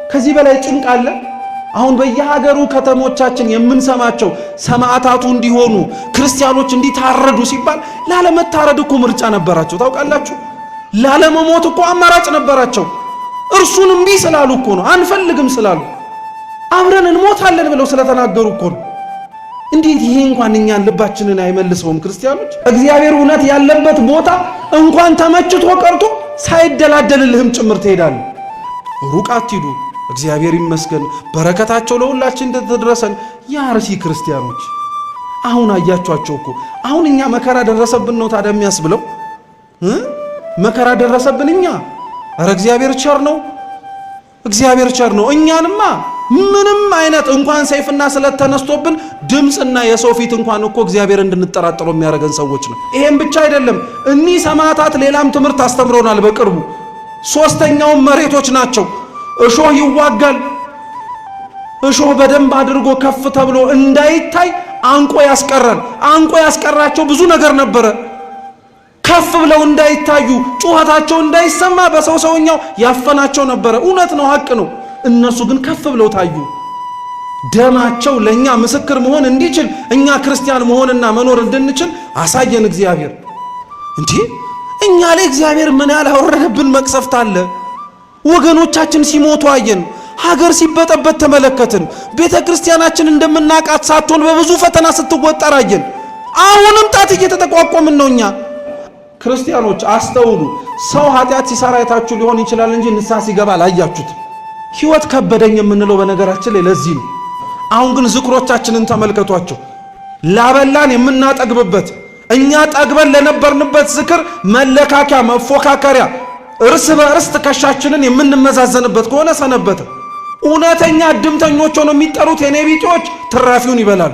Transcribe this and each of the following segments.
ከዚህ በላይ ጭንቅ አለ? አሁን በየሀገሩ ከተሞቻችን የምንሰማቸው ሰማዕታቱ እንዲሆኑ ክርስቲያኖች እንዲታረዱ ሲባል ላለመታረድ እኮ ምርጫ ነበራቸው። ታውቃላችሁ? ላለመሞት እኮ አማራጭ ነበራቸው። እርሱን እምቢ ስላሉ እኮ ነው። አንፈልግም ስላሉ አብረን እንሞታለን ብለው ስለተናገሩ እኮ ነው። እንዴት ይሄ እንኳን እኛን ልባችንን አይመልሰውም? ክርስቲያኖች እግዚአብሔር እውነት ያለበት ቦታ እንኳን ተመችቶ ቀርቶ ሳይደላደልልህም ጭምር ትሄዳለህ። ሩቅ አትሂዱ። እግዚአብሔር ይመስገን በረከታቸው ለሁላችን እንደተደረሰን የአርሲ ክርስቲያኖች አሁን አያችኋቸው እኮ። አሁን እኛ መከራ ደረሰብን ነው ታዲያ የሚያስብለው? መከራ ደረሰብን እኛ? ኧረ እግዚአብሔር ቸር ነው፣ እግዚአብሔር ቸር ነው። እኛንማ ምንም አይነት እንኳን ሰይፍና ስለት ተነስቶብን ድምፅና የሰው ፊት እንኳን እኮ እግዚአብሔር እንድንጠራጠረው የሚያደርገን ሰዎች ነው። ይሄም ብቻ አይደለም። እኒህ ሰማዕታት ሌላም ትምህርት አስተምረውናል በቅርቡ። ሶስተኛውም መሬቶች ናቸው። እሾህ ይዋጋል። እሾህ በደንብ አድርጎ ከፍ ተብሎ እንዳይታይ አንቆ ያስቀራል። አንቆ ያስቀራቸው ብዙ ነገር ነበረ። ከፍ ብለው እንዳይታዩ ጩኸታቸው እንዳይሰማ በሰውኛው ያፈናቸው ነበረ። እውነት ነው፣ ሀቅ ነው። እነሱ ግን ከፍ ብለው ታዩ። ደማቸው ለኛ ምስክር መሆን እንዲችል እኛ ክርስቲያን መሆንና መኖር እንድንችል አሳየን እግዚአብሔር። እንዴ እኛ ላይ እግዚአብሔር ምን ያላወረደብን መቅሰፍት አለ? ወገኖቻችን ሲሞቱ አየን። ሀገር ሲበጠበት ተመለከትን። ቤተ ክርስቲያናችን እንደምናቃት ሳትሆን በብዙ ፈተና ስትወጠር አየን። አሁንም ጣት እየተጠቋቆምን ነው እኛ ክርስቲያኖች። አስተውሉ። ሰው ኃጢአት ሲሰራ አይታችሁ ሊሆን ይችላል እንጂ ንስሐ ሲገባ አላያችሁት። ሕይወት ከበደኝ የምንለው በነገራችን ላይ ለዚህ ነው። አሁን ግን ዝክሮቻችንን ተመልከቷቸው። ላበላን የምናጠግብበት እኛ ጠግበን ለነበርንበት ዝክር መለካከያ መፎካከሪያ እርስ በእርስ ትከሻችንን የምንመዛዘንበት ከሆነ ሰነበተ። እውነተኛ እድምተኞች ሆነው የሚጠሩት የኔ ቢጤዎች ትራፊውን ይበላሉ።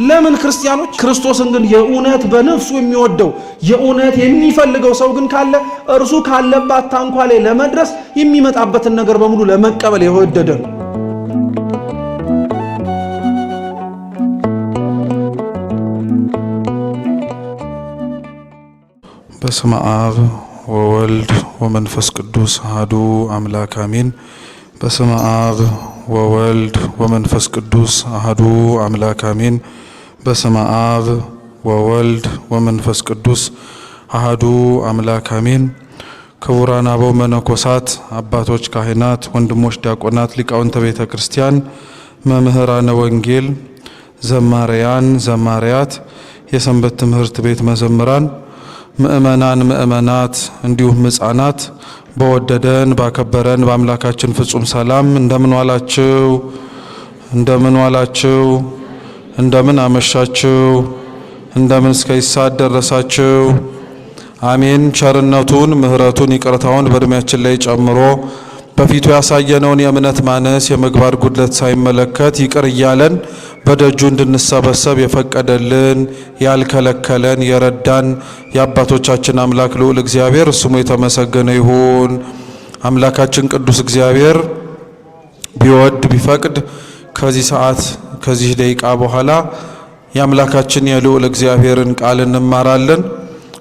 ለምን ክርስቲያኖች? ክርስቶስን ግን የእውነት በነፍሱ የሚወደው የእውነት የሚፈልገው ሰው ግን ካለ እርሱ ካለባት ታንኳ ላይ ለመድረስ የሚመጣበትን ነገር በሙሉ ለመቀበል የወደደ ነው። በስመ አብ ወወልድ ወመንፈስ ቅዱስ አሐዱ አምላክ አሜን። በስመ አብ ወወልድ ወመንፈስ ቅዱስ አሐዱ አምላክ አሜን። በስመ አብ ወወልድ ወመንፈስ ቅዱስ አሐዱ አምላክ አሜን። ክቡራን አበው መነኮሳት፣ አባቶች ካህናት፣ ወንድሞች ዲያቆናት፣ ሊቃውንተ ቤተ ክርስቲያን፣ መምህራነ ወንጌል፣ ዘማሪያን፣ ዘማሪያት፣ የሰንበት ትምህርት ቤት መዘምራን፣ ምእመናን፣ ምእመናት እንዲሁም ሕፃናት በወደደን ባከበረን በአምላካችን ፍጹም ሰላም እንደምን ዋላችሁ? እንደምን ዋላችሁ? እንደምን አመሻችሁ? እንደምን እስከ ይሳት ደረሳችሁ? አሜን። ቸርነቱን ምሕረቱን ይቅርታውን በእድሜያችን ላይ ጨምሮ በፊቱ ያሳየነውን የእምነት ማነስ የምግባር ጉድለት ሳይመለከት ይቅር እያለን በደጁ እንድንሰበሰብ የፈቀደልን ያልከለከለን የረዳን የአባቶቻችን አምላክ ልዑል እግዚአብሔር ስሙ የተመሰገነ ይሁን። አምላካችን ቅዱስ እግዚአብሔር ቢወድ ቢፈቅድ ከዚህ ሰዓት ከዚህ ደቂቃ በኋላ የአምላካችን የልዑል እግዚአብሔርን ቃል እንማራለን።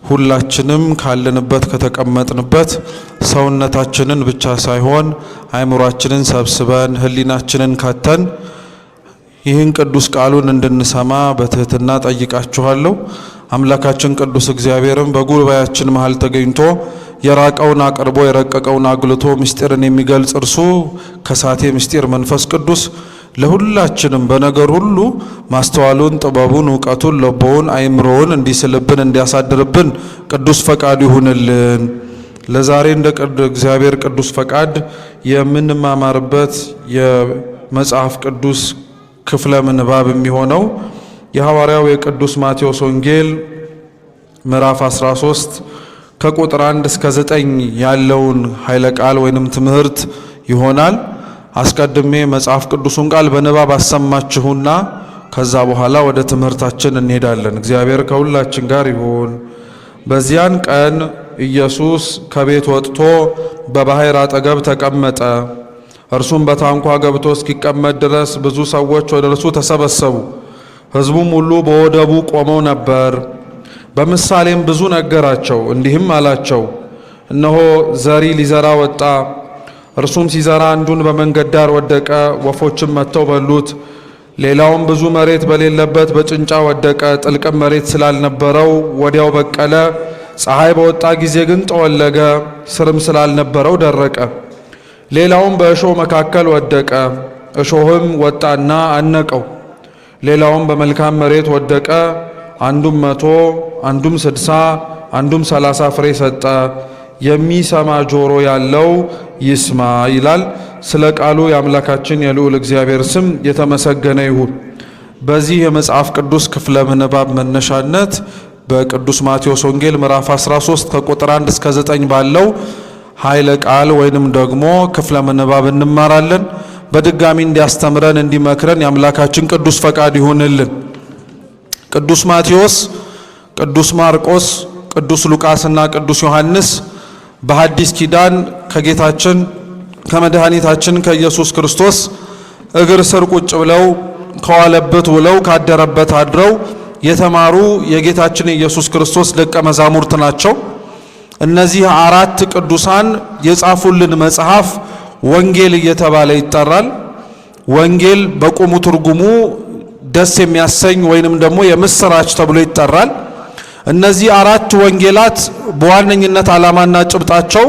ሁላችንም ካለንበት ከተቀመጥንበት ሰውነታችንን ብቻ ሳይሆን አእምሯችንን ሰብስበን ሕሊናችንን ከተን ይህን ቅዱስ ቃሉን እንድንሰማ በትህትና ጠይቃችኋለሁ። አምላካችን ቅዱስ እግዚአብሔርም በጉባኤያችን መሃል ተገኝቶ የራቀውን አቅርቦ የረቀቀውን አጉልቶ ምስጢርን የሚገልጽ እርሱ ከሳቴ ምስጢር መንፈስ ቅዱስ ለሁላችንም በነገር ሁሉ ማስተዋሉን፣ ጥበቡን፣ ዕውቀቱን፣ ልቦውን፣ አእምሮውን እንዲስልብን እንዲያሳድርብን ቅዱስ ፈቃዱ ይሁንልን። ለዛሬ እንደ እግዚአብሔር ቅዱስ ፈቃድ የምንማማርበት የመጽሐፍ ቅዱስ ክፍለ ምንባብ የሚሆነው የሐዋርያው የቅዱስ ማቴዎስ ወንጌል ምዕራፍ 13 ከቁጥር 1 እስከ 9 ያለውን ኃይለ ቃል ወይንም ትምህርት ይሆናል። አስቀድሜ መጽሐፍ ቅዱሱን ቃል በንባብ አሰማችሁና ከዛ በኋላ ወደ ትምህርታችን እንሄዳለን። እግዚአብሔር ከሁላችን ጋር ይሁን። በዚያን ቀን ኢየሱስ ከቤት ወጥቶ በባሕር አጠገብ ተቀመጠ። እርሱም በታንኳ ገብቶ እስኪቀመጥ ድረስ ብዙ ሰዎች ወደ እርሱ ተሰበሰቡ። ሕዝቡም ሁሉ በወደቡ ቆመው ነበር። በምሳሌም ብዙ ነገራቸው፣ እንዲህም አላቸው። እነሆ ዘሪ ሊዘራ ወጣ። እርሱም ሲዘራ አንዱን በመንገድ ዳር ወደቀ፣ ወፎችም መጥተው በሉት። ሌላውም ብዙ መሬት በሌለበት በጭንጫ ወደቀ፣ ጥልቅም መሬት ስላልነበረው ወዲያው በቀለ። ፀሐይ በወጣ ጊዜ ግን ጠወለገ፣ ስርም ስላልነበረው ደረቀ። ሌላውም በእሾህ መካከል ወደቀ፣ እሾህም ወጣና አነቀው። ሌላውም በመልካም መሬት ወደቀ፣ አንዱም 100 አንዱም 60 አንዱም 30 ፍሬ ሰጠ። የሚሰማ ጆሮ ያለው ይስማ ይላል። ስለ ቃሉ የአምላካችን የልዑል እግዚአብሔር ስም የተመሰገነ ይሁን። በዚህ የመጽሐፍ ቅዱስ ክፍለ ምንባብ መነሻነት በቅዱስ ማቴዎስ ወንጌል ምዕራፍ 13 ከቁጥር 1 እስከ 9 ባለው ኃይለ ቃል ወይንም ደግሞ ክፍለ ምንባብ እንማራለን። በድጋሚ እንዲያስተምረን እንዲመክረን የአምላካችን ቅዱስ ፈቃድ ይሁንልን። ቅዱስ ማቴዎስ፣ ቅዱስ ማርቆስ፣ ቅዱስ ሉቃስና ቅዱስ ዮሐንስ በሐዲስ ኪዳን ከጌታችን ከመድኃኒታችን ከኢየሱስ ክርስቶስ እግር ስር ቁጭ ብለው ከዋለበት ውለው ካደረበት አድረው የተማሩ የጌታችን የኢየሱስ ክርስቶስ ደቀ መዛሙርት ናቸው። እነዚህ አራት ቅዱሳን የጻፉልን መጽሐፍ ወንጌል እየተባለ ይጠራል። ወንጌል በቁሙ ትርጉሙ ደስ የሚያሰኝ ወይንም ደግሞ የምስራች ተብሎ ይጠራል። እነዚህ አራት ወንጌላት በዋነኝነት ዓላማና ጭብጣቸው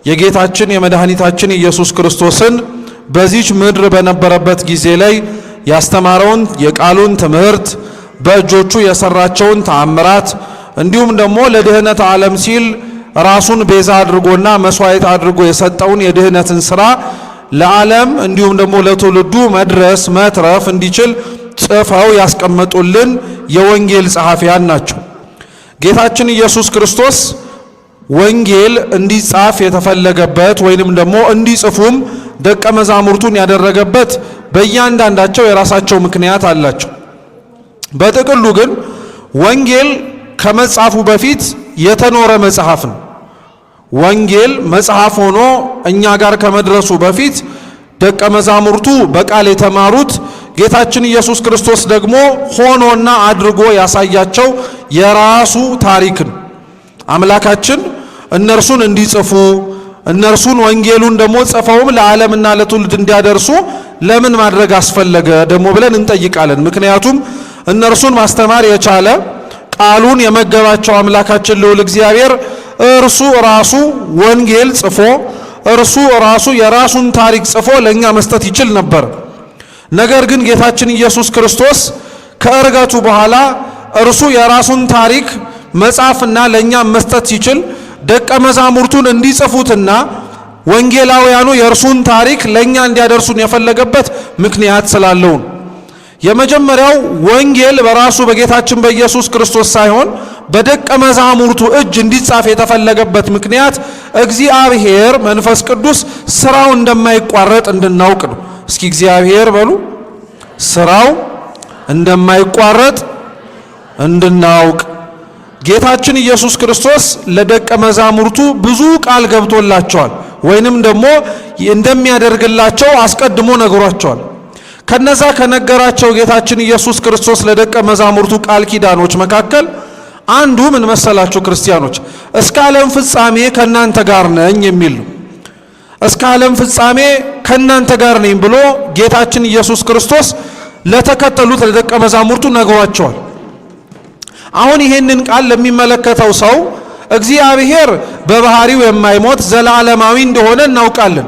የጌታችን የመድኃኒታችን ኢየሱስ ክርስቶስን በዚች ምድር በነበረበት ጊዜ ላይ ያስተማረውን የቃሉን ትምህርት፣ በእጆቹ የሰራቸውን ተአምራት፣ እንዲሁም ደግሞ ለድህነት ዓለም ሲል ራሱን ቤዛ አድርጎና መስዋዕት አድርጎ የሰጠውን የድህነትን ሥራ ለዓለም እንዲሁም ደግሞ ለትውልዱ መድረስ መትረፍ እንዲችል ጽፈው ያስቀመጡልን የወንጌል ጸሐፊያን ናቸው። ጌታችን ኢየሱስ ክርስቶስ ወንጌል እንዲጻፍ የተፈለገበት ወይንም ደግሞ እንዲጽፉም ደቀ መዛሙርቱን ያደረገበት በእያንዳንዳቸው የራሳቸው ምክንያት አላቸው። በጥቅሉ ግን ወንጌል ከመጻፉ በፊት የተኖረ መጽሐፍ ነው። ወንጌል መጽሐፍ ሆኖ እኛ ጋር ከመድረሱ በፊት ደቀ መዛሙርቱ በቃል የተማሩት ጌታችን ኢየሱስ ክርስቶስ ደግሞ ሆኖና አድርጎ ያሳያቸው የራሱ ታሪክ ነው። አምላካችን እነርሱን እንዲጽፉ እነርሱን ወንጌሉን ደግሞ ጽፈውም ለዓለምና ለትውልድ እንዲያደርሱ ለምን ማድረግ አስፈለገ ደግሞ ብለን እንጠይቃለን። ምክንያቱም እነርሱን ማስተማር የቻለ ቃሉን የመገባቸው አምላካችን ልዑል እግዚአብሔር እርሱ ራሱ ወንጌል ጽፎ እርሱ ራሱ የራሱን ታሪክ ጽፎ ለኛ መስጠት ይችል ነበር። ነገር ግን ጌታችን ኢየሱስ ክርስቶስ ከዕርገቱ በኋላ እርሱ የራሱን ታሪክ መጻፍና ለኛ መስጠት ሲችል ደቀ መዛሙርቱን እንዲጽፉትና ወንጌላውያኑ የእርሱን ታሪክ ለኛ እንዲያደርሱን የፈለገበት ምክንያት ስላለው ነው። የመጀመሪያው ወንጌል በራሱ በጌታችን በኢየሱስ ክርስቶስ ሳይሆን በደቀ መዛሙርቱ እጅ እንዲጻፍ የተፈለገበት ምክንያት እግዚአብሔር መንፈስ ቅዱስ ስራው እንደማይቋረጥ እንድናውቅ ነው። እስኪ እግዚአብሔር በሉ። ስራው እንደማይቋረጥ እንድናውቅ ጌታችን ኢየሱስ ክርስቶስ ለደቀ መዛሙርቱ ብዙ ቃል ገብቶላቸዋል፣ ወይንም ደግሞ እንደሚያደርግላቸው አስቀድሞ ነግሯቸዋል። ከነዛ ከነገራቸው ጌታችን ኢየሱስ ክርስቶስ ለደቀ መዛሙርቱ ቃል ኪዳኖች መካከል አንዱ ምን መሰላችሁ ክርስቲያኖች? እስከ ዓለም ፍጻሜ ከናንተ ጋር ነኝ የሚል ነው። እስከ ዓለም ፍጻሜ ከናንተ ጋር ነኝ ብሎ ጌታችን ኢየሱስ ክርስቶስ ለተከተሉት ለደቀ መዛሙርቱ ነግሯቸዋል። አሁን ይሄንን ቃል ለሚመለከተው ሰው እግዚአብሔር በባህሪው የማይሞት ዘላለማዊ እንደሆነ እናውቃለን።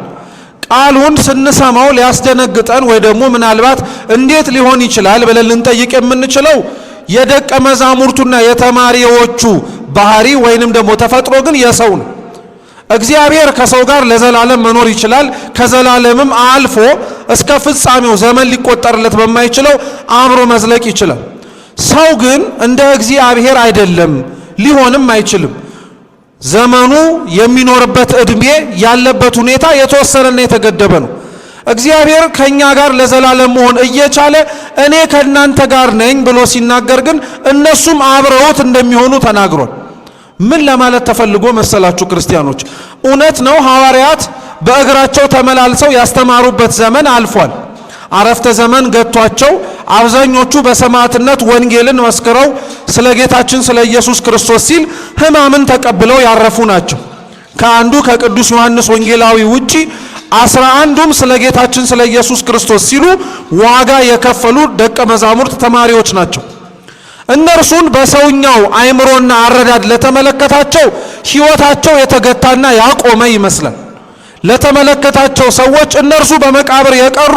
ቃሉን ስንሰማው ሊያስደነግጠን ወይ ደግሞ ምናልባት እንዴት ሊሆን ይችላል ብለን ልንጠይቅ የምንችለው የደቀ መዛሙርቱና የተማሪዎቹ ባህሪ ወይንም ደግሞ ተፈጥሮ ግን የሰው ነው። እግዚአብሔር ከሰው ጋር ለዘላለም መኖር ይችላል። ከዘላለምም አልፎ እስከ ፍጻሜው ዘመን ሊቆጠርለት በማይችለው አብሮ መዝለቅ ይችላል። ሰው ግን እንደ እግዚአብሔር አይደለም፣ ሊሆንም አይችልም። ዘመኑ የሚኖርበት ዕድሜ ያለበት ሁኔታ የተወሰነና የተገደበ ነው። እግዚአብሔር ከኛ ጋር ለዘላለም መሆን እየቻለ እኔ ከእናንተ ጋር ነኝ ብሎ ሲናገር ግን እነሱም አብረውት እንደሚሆኑ ተናግሯል። ምን ለማለት ተፈልጎ መሰላችሁ ክርስቲያኖች? እውነት ነው ሐዋርያት በእግራቸው ተመላልሰው ያስተማሩበት ዘመን አልፏል። አረፍተ ዘመን ገጥቷቸው አብዛኞቹ በሰማዕትነት ወንጌልን መስክረው ስለ ጌታችን ስለ ኢየሱስ ክርስቶስ ሲል ሕማምን ተቀብለው ያረፉ ናቸው። ከአንዱ ከቅዱስ ዮሐንስ ወንጌላዊ ውጪ 11ዱም ስለ ጌታችን ስለ ኢየሱስ ክርስቶስ ሲሉ ዋጋ የከፈሉ ደቀ መዛሙርት ተማሪዎች ናቸው። እነርሱን በሰውኛው አእምሮና አረዳድ ለተመለከታቸው ሕይወታቸው የተገታና ያቆመ ይመስላል። ለተመለከታቸው ሰዎች እነርሱ በመቃብር የቀሩ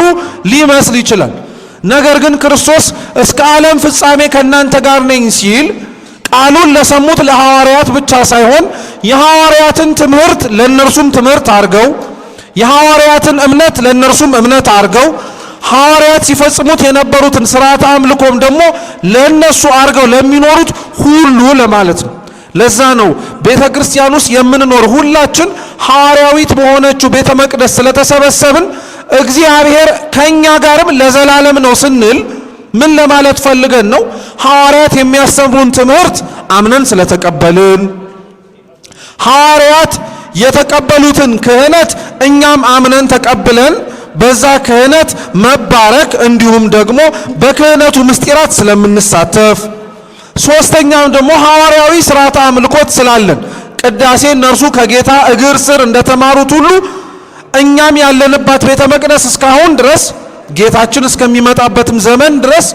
ሊመስል ይችላል። ነገር ግን ክርስቶስ እስከ ዓለም ፍጻሜ ከእናንተ ጋር ነኝ ሲል ቃሉን ለሰሙት ለሐዋርያት ብቻ ሳይሆን የሐዋርያትን ትምህርት ለእነርሱም ትምህርት አድርገው የሐዋርያትን እምነት ለእነርሱም እምነት አድርገው ሐዋርያት ሲፈጽሙት የነበሩትን ሥርዓተ አምልኮም ደግሞ ለእነሱ አድርገው ለሚኖሩት ሁሉ ለማለት ነው። ለዛ ነው ቤተ ክርስቲያን ውስጥ የምንኖር ሁላችን ሐዋርያዊት በሆነችው ቤተ መቅደስ ስለተሰበሰብን እግዚአብሔር ከኛ ጋርም ለዘላለም ነው ስንል ምን ለማለት ፈልገን ነው? ሐዋርያት የሚያስተምሩን ትምህርት አምነን ስለተቀበልን ሐዋርያት የተቀበሉትን ክህነት እኛም አምነን ተቀብለን በዛ ክህነት መባረክ እንዲሁም ደግሞ በክህነቱ ምስጢራት ስለምንሳተፍ፣ ሶስተኛም ደግሞ ሐዋርያዊ ሥርዓተ አምልኮት ስላለን ቅዳሴ እነርሱ ከጌታ እግር ስር እንደተማሩት ሁሉ እኛም ያለንባት ቤተ መቅደስ እስካሁን ድረስ ጌታችን እስከሚመጣበትም ዘመን ድረስ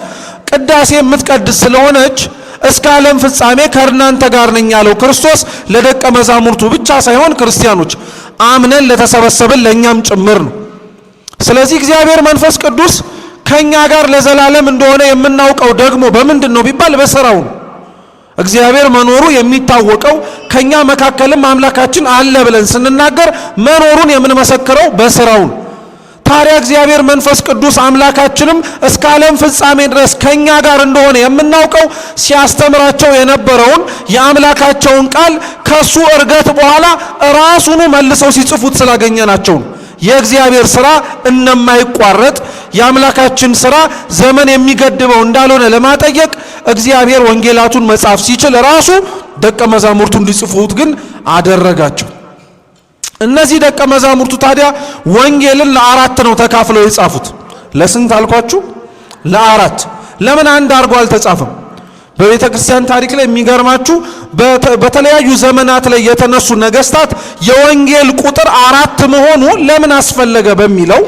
ቅዳሴ የምትቀድስ ስለሆነች እስከ ዓለም ፍጻሜ ከእናንተ ጋር ነኝ ያለው ክርስቶስ ለደቀ መዛሙርቱ ብቻ ሳይሆን ክርስቲያኖች አምነን ለተሰበሰብን ለእኛም ጭምር ነው። ስለዚህ እግዚአብሔር መንፈስ ቅዱስ ከኛ ጋር ለዘላለም እንደሆነ የምናውቀው ደግሞ በምንድን ነው ቢባል በሥራው ነው። እግዚአብሔር መኖሩ የሚታወቀው ከኛ መካከልም አምላካችን አለ ብለን ስንናገር መኖሩን የምንመሰክረው በሥራው ነው። ታዲያ እግዚአብሔር መንፈስ ቅዱስ አምላካችንም እስከ ዓለም ፍጻሜ ድረስ ከኛ ጋር እንደሆነ የምናውቀው ሲያስተምራቸው የነበረውን የአምላካቸውን ቃል ከሱ እርገት በኋላ ራሱኑ መልሰው ሲጽፉት ስላገኘናቸው ነው። የእግዚአብሔር ሥራ እንደማይቋረጥ የአምላካችን ሥራ ዘመን የሚገድበው እንዳልሆነ ለማጠየቅ እግዚአብሔር ወንጌላቱን መጻፍ ሲችል ራሱ ደቀ መዛሙርቱ እንዲጽፉት ግን አደረጋቸው። እነዚህ ደቀ መዛሙርቱ ታዲያ ወንጌልን ለአራት ነው ተካፍለው የጻፉት። ለስንት አልኳችሁ? ለአራት። ለምን አንድ አድርጎ አልተጻፈም? በቤተ ክርስቲያን ታሪክ ላይ የሚገርማችሁ በተለያዩ ዘመናት ላይ የተነሱ ነገስታት የወንጌል ቁጥር 4 መሆኑ ለምን አስፈለገ በሚለው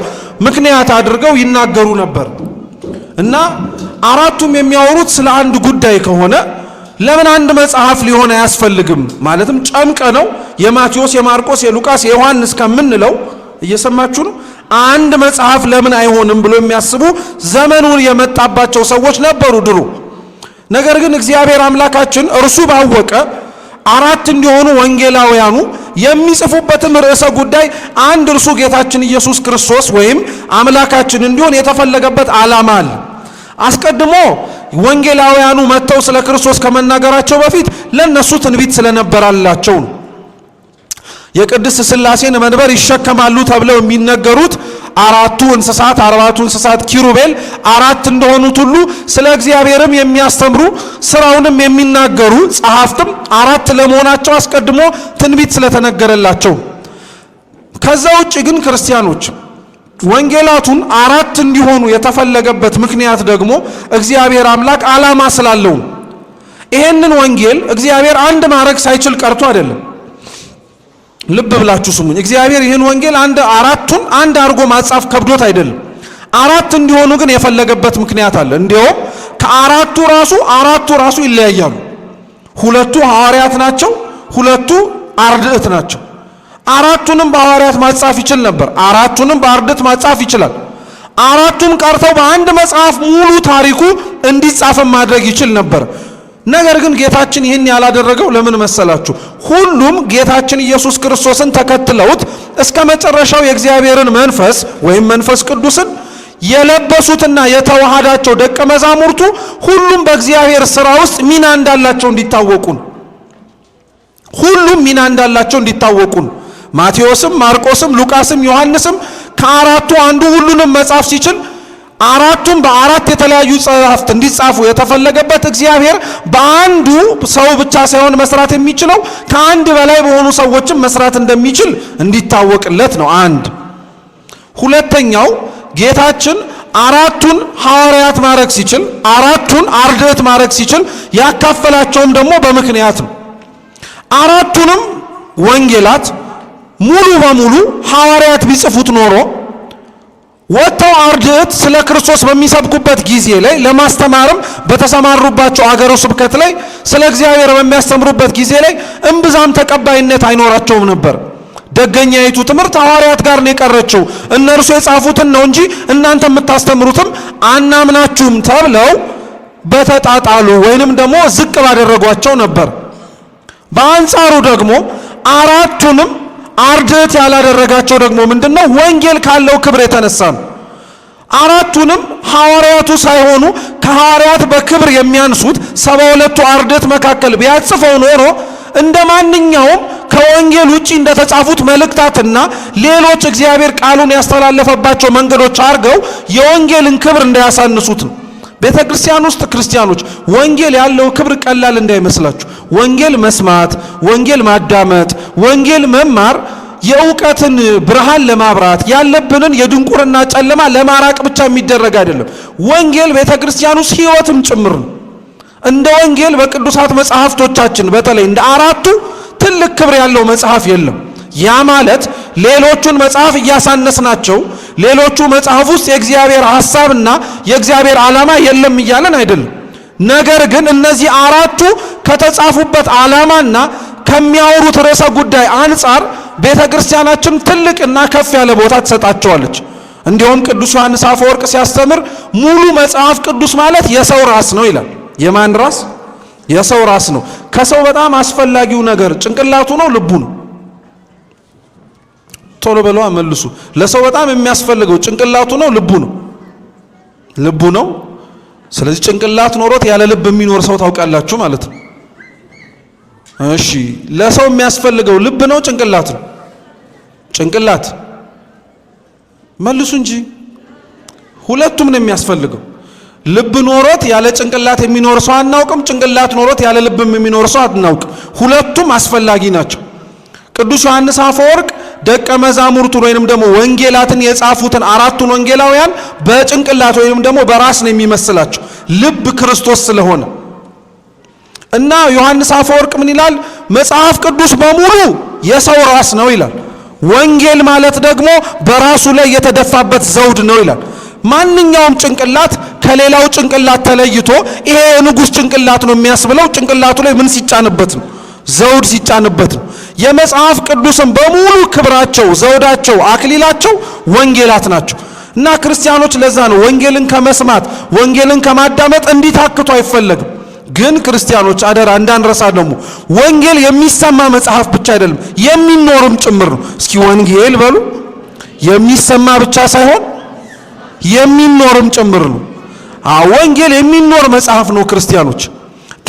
ምክንያት አድርገው ይናገሩ ነበር። እና አራቱም የሚያወሩት ስለ አንድ ጉዳይ ከሆነ ለምን አንድ መጽሐፍ ሊሆን አያስፈልግም? ማለትም ጨምቀ ነው የማቴዎስ፣ የማርቆስ፣ የሉቃስ፣ የዮሐንስ ከምንለው እየሰማችሁ ነው። አንድ መጽሐፍ ለምን አይሆንም ብሎ የሚያስቡ ዘመኑን የመጣባቸው ሰዎች ነበሩ ድሮ። ነገር ግን እግዚአብሔር አምላካችን እርሱ ባወቀ አራት እንዲሆኑ ወንጌላውያኑ የሚጽፉበትም ርዕሰ ጉዳይ አንድ እርሱ ጌታችን ኢየሱስ ክርስቶስ ወይም አምላካችን እንዲሆን የተፈለገበት ዓላማ አለ። አስቀድሞ ወንጌላውያኑ መጥተው ስለ ክርስቶስ ከመናገራቸው በፊት ለነሱ ትንቢት ስለነበራላቸው ነው። የቅድስት ሥላሴን መንበር ይሸከማሉ ተብለው የሚነገሩት አራቱ እንስሳት ኪሩቤል አራት እንደሆኑት ሁሉ ስለ እግዚአብሔርም የሚያስተምሩ ስራውንም የሚናገሩ ጸሐፍትም አራት ለመሆናቸው አስቀድሞ ትንቢት ስለተነገረላቸው። ከዛ ውጭ ግን ክርስቲያኖች ወንጌላቱን አራት እንዲሆኑ የተፈለገበት ምክንያት ደግሞ እግዚአብሔር አምላክ ዓላማ ስላለው። ይሄንን ወንጌል እግዚአብሔር አንድ ማድረግ ሳይችል ቀርቶ አይደለም። ልብ ብላችሁ ስሙኝ። እግዚአብሔር ይህን ወንጌል አራቱን አንድ አድርጎ ማጻፍ ከብዶት አይደለም። አራት እንዲሆኑ ግን የፈለገበት ምክንያት አለ። እንዲያውም ከአራቱ ራሱ ይለያያሉ። ሁለቱ ሐዋርያት ናቸው፣ ሁለቱ አርድእት ናቸው። አራቱንም በሐዋርያት ማጻፍ ይችል ነበር፣ አራቱንም በአርድእት ማጻፍ ይችላል። አራቱም ቀርተው በአንድ መጽሐፍ ሙሉ ታሪኩ እንዲጻፍ ማድረግ ይችል ነበር። ነገር ግን ጌታችን ይህን ያላደረገው ለምን መሰላችሁ? ሁሉም ጌታችን ኢየሱስ ክርስቶስን ተከትለውት እስከ መጨረሻው የእግዚአብሔርን መንፈስ ወይም መንፈስ ቅዱስን የለበሱትና የተዋሃዳቸው ደቀ መዛሙርቱ ሁሉም በእግዚአብሔር ሥራ ውስጥ ሚና እንዳላቸው እንዲታወቁ ነው። ሁሉም ሚና እንዳላቸው እንዲታወቁ ነው። ማቴዎስም፣ ማርቆስም፣ ሉቃስም ዮሐንስም ከአራቱ አንዱ ሁሉንም መጻፍ ሲችል አራቱም በአራት የተለያዩ ጸሐፍት እንዲጻፉ የተፈለገበት እግዚአብሔር በአንዱ ሰው ብቻ ሳይሆን መስራት የሚችለው ከአንድ በላይ በሆኑ ሰዎችም መስራት እንደሚችል እንዲታወቅለት ነው። አንድ ሁለተኛው ጌታችን አራቱን ሐዋርያት ማድረግ ሲችል አራቱን አርድእት ማድረግ ሲችል ያካፈላቸውም ደግሞ በምክንያት ነው። አራቱንም ወንጌላት ሙሉ በሙሉ ሐዋርያት ቢጽፉት ኖሮ ወጥተው አርድእት ስለ ክርስቶስ በሚሰብኩበት ጊዜ ላይ ለማስተማርም በተሰማሩባቸው አገረ ስብከት ላይ ስለ እግዚአብሔር በሚያስተምሩበት ጊዜ ላይ እምብዛም ተቀባይነት አይኖራቸውም ነበር። ደገኛይቱ ትምህርት ሐዋርያት ጋር ነው የቀረችው። እነርሱ የጻፉትን ነው እንጂ እናንተ የምታስተምሩትም አናምናችሁም ተብለው በተጣጣሉ ወይንም ደግሞ ዝቅ ባደረጓቸው ነበር። በአንጻሩ ደግሞ አራቱንም አርድእት ያላደረጋቸው ደግሞ ምንድነው? ወንጌል ካለው ክብር የተነሳ ነው። አራቱንም ሐዋርያቱ ሳይሆኑ ከሐዋርያት በክብር የሚያንሱት 72ቱ አርድእት መካከል ቢያጽፈው ኖሮ እንደ ማንኛውም ከወንጌል ውጪ እንደተጻፉት መልእክታትና ሌሎች እግዚአብሔር ቃሉን ያስተላለፈባቸው መንገዶች አድርገው የወንጌልን ክብር እንዳያሳንሱት ነው። ቤተ ክርስቲያን ውስጥ ክርስቲያኖች ወንጌል ያለው ክብር ቀላል እንዳይመስላችሁ። ወንጌል መስማት፣ ወንጌል ማዳመጥ፣ ወንጌል መማር የእውቀትን ብርሃን ለማብራት ያለብንን የድንቁርና ጨለማ ለማራቅ ብቻ የሚደረግ አይደለም። ወንጌል ቤተ ክርስቲያን ውስጥ ሕይወትም ጭምር ነው። እንደ ወንጌል በቅዱሳት መጽሐፍቶቻችን በተለይ እንደ አራቱ ትልቅ ክብር ያለው መጽሐፍ የለም። ያ ማለት ሌሎቹን መጽሐፍ እያሳነስናቸው ሌሎቹ መጽሐፍ ውስጥ የእግዚአብሔር ሐሳብና የእግዚአብሔር ዓላማ የለም እያለን አይደለም። ነገር ግን እነዚህ አራቱ ከተጻፉበት ዓላማና ከሚያወሩት ርዕሰ ጉዳይ አንጻር ቤተ ክርስቲያናችን ትልቅና ከፍ ያለ ቦታ ትሰጣቸዋለች። እንዲሁም ቅዱስ ዮሐንስ አፈወርቅ ሲያስተምር ሙሉ መጽሐፍ ቅዱስ ማለት የሰው ራስ ነው ይላል። የማን ራስ? የሰው ራስ ነው። ከሰው በጣም አስፈላጊው ነገር ጭንቅላቱ ነው? ልቡ ነው? ቶሎ በለው መልሱ። ለሰው በጣም የሚያስፈልገው ጭንቅላቱ ነው? ልቡ ነው? ልቡ ነው። ስለዚህ ጭንቅላት ኖሮት ያለ ልብ የሚኖር ሰው ታውቃላችሁ ማለት ነው። እሺ፣ ለሰው የሚያስፈልገው ልብ ነው? ጭንቅላት ነው? ጭንቅላት መልሱ እንጂ ሁለቱም ነው የሚያስፈልገው። ልብ ኖሮት ያለ ጭንቅላት የሚኖር ሰው አናውቅም። ጭንቅላት ኖሮት ያለ ልብም የሚኖር ሰው አናውቅም። ሁለቱም አስፈላጊ ናቸው። ቅዱስ ዮሐንስ አፈወርቅ ደቀ መዛሙርቱን ወይንም ደግሞ ወንጌላትን የጻፉትን አራቱን ወንጌላውያን በጭንቅላት ወይንም ደግሞ በራስ ነው የሚመስላቸው፣ ልብ ክርስቶስ ስለሆነ እና ዮሐንስ አፈወርቅ ምን ይላል? መጽሐፍ ቅዱስ በሙሉ የሰው ራስ ነው ይላል። ወንጌል ማለት ደግሞ በራሱ ላይ የተደፋበት ዘውድ ነው ይላል። ማንኛውም ጭንቅላት ከሌላው ጭንቅላት ተለይቶ ይሄ የንጉሥ ጭንቅላት ነው የሚያስብለው ጭንቅላቱ ላይ ምን ሲጫንበት ነው? ዘውድ ሲጫንበት ነው። የመጽሐፍ ቅዱስን በሙሉ ክብራቸው፣ ዘውዳቸው፣ አክሊላቸው ወንጌላት ናቸው። እና ክርስቲያኖች ለዛ ነው ወንጌልን ከመስማት ወንጌልን ከማዳመጥ እንዲታክቱ አይፈለግም። ግን ክርስቲያኖች አደራ እንዳንረሳ ደግሞ ወንጌል የሚሰማ መጽሐፍ ብቻ አይደለም የሚኖርም ጭምር ነው። እስኪ ወንጌል በሉ። የሚሰማ ብቻ ሳይሆን የሚኖርም ጭምር ነው። ወንጌል የሚኖር መጽሐፍ ነው ክርስቲያኖች።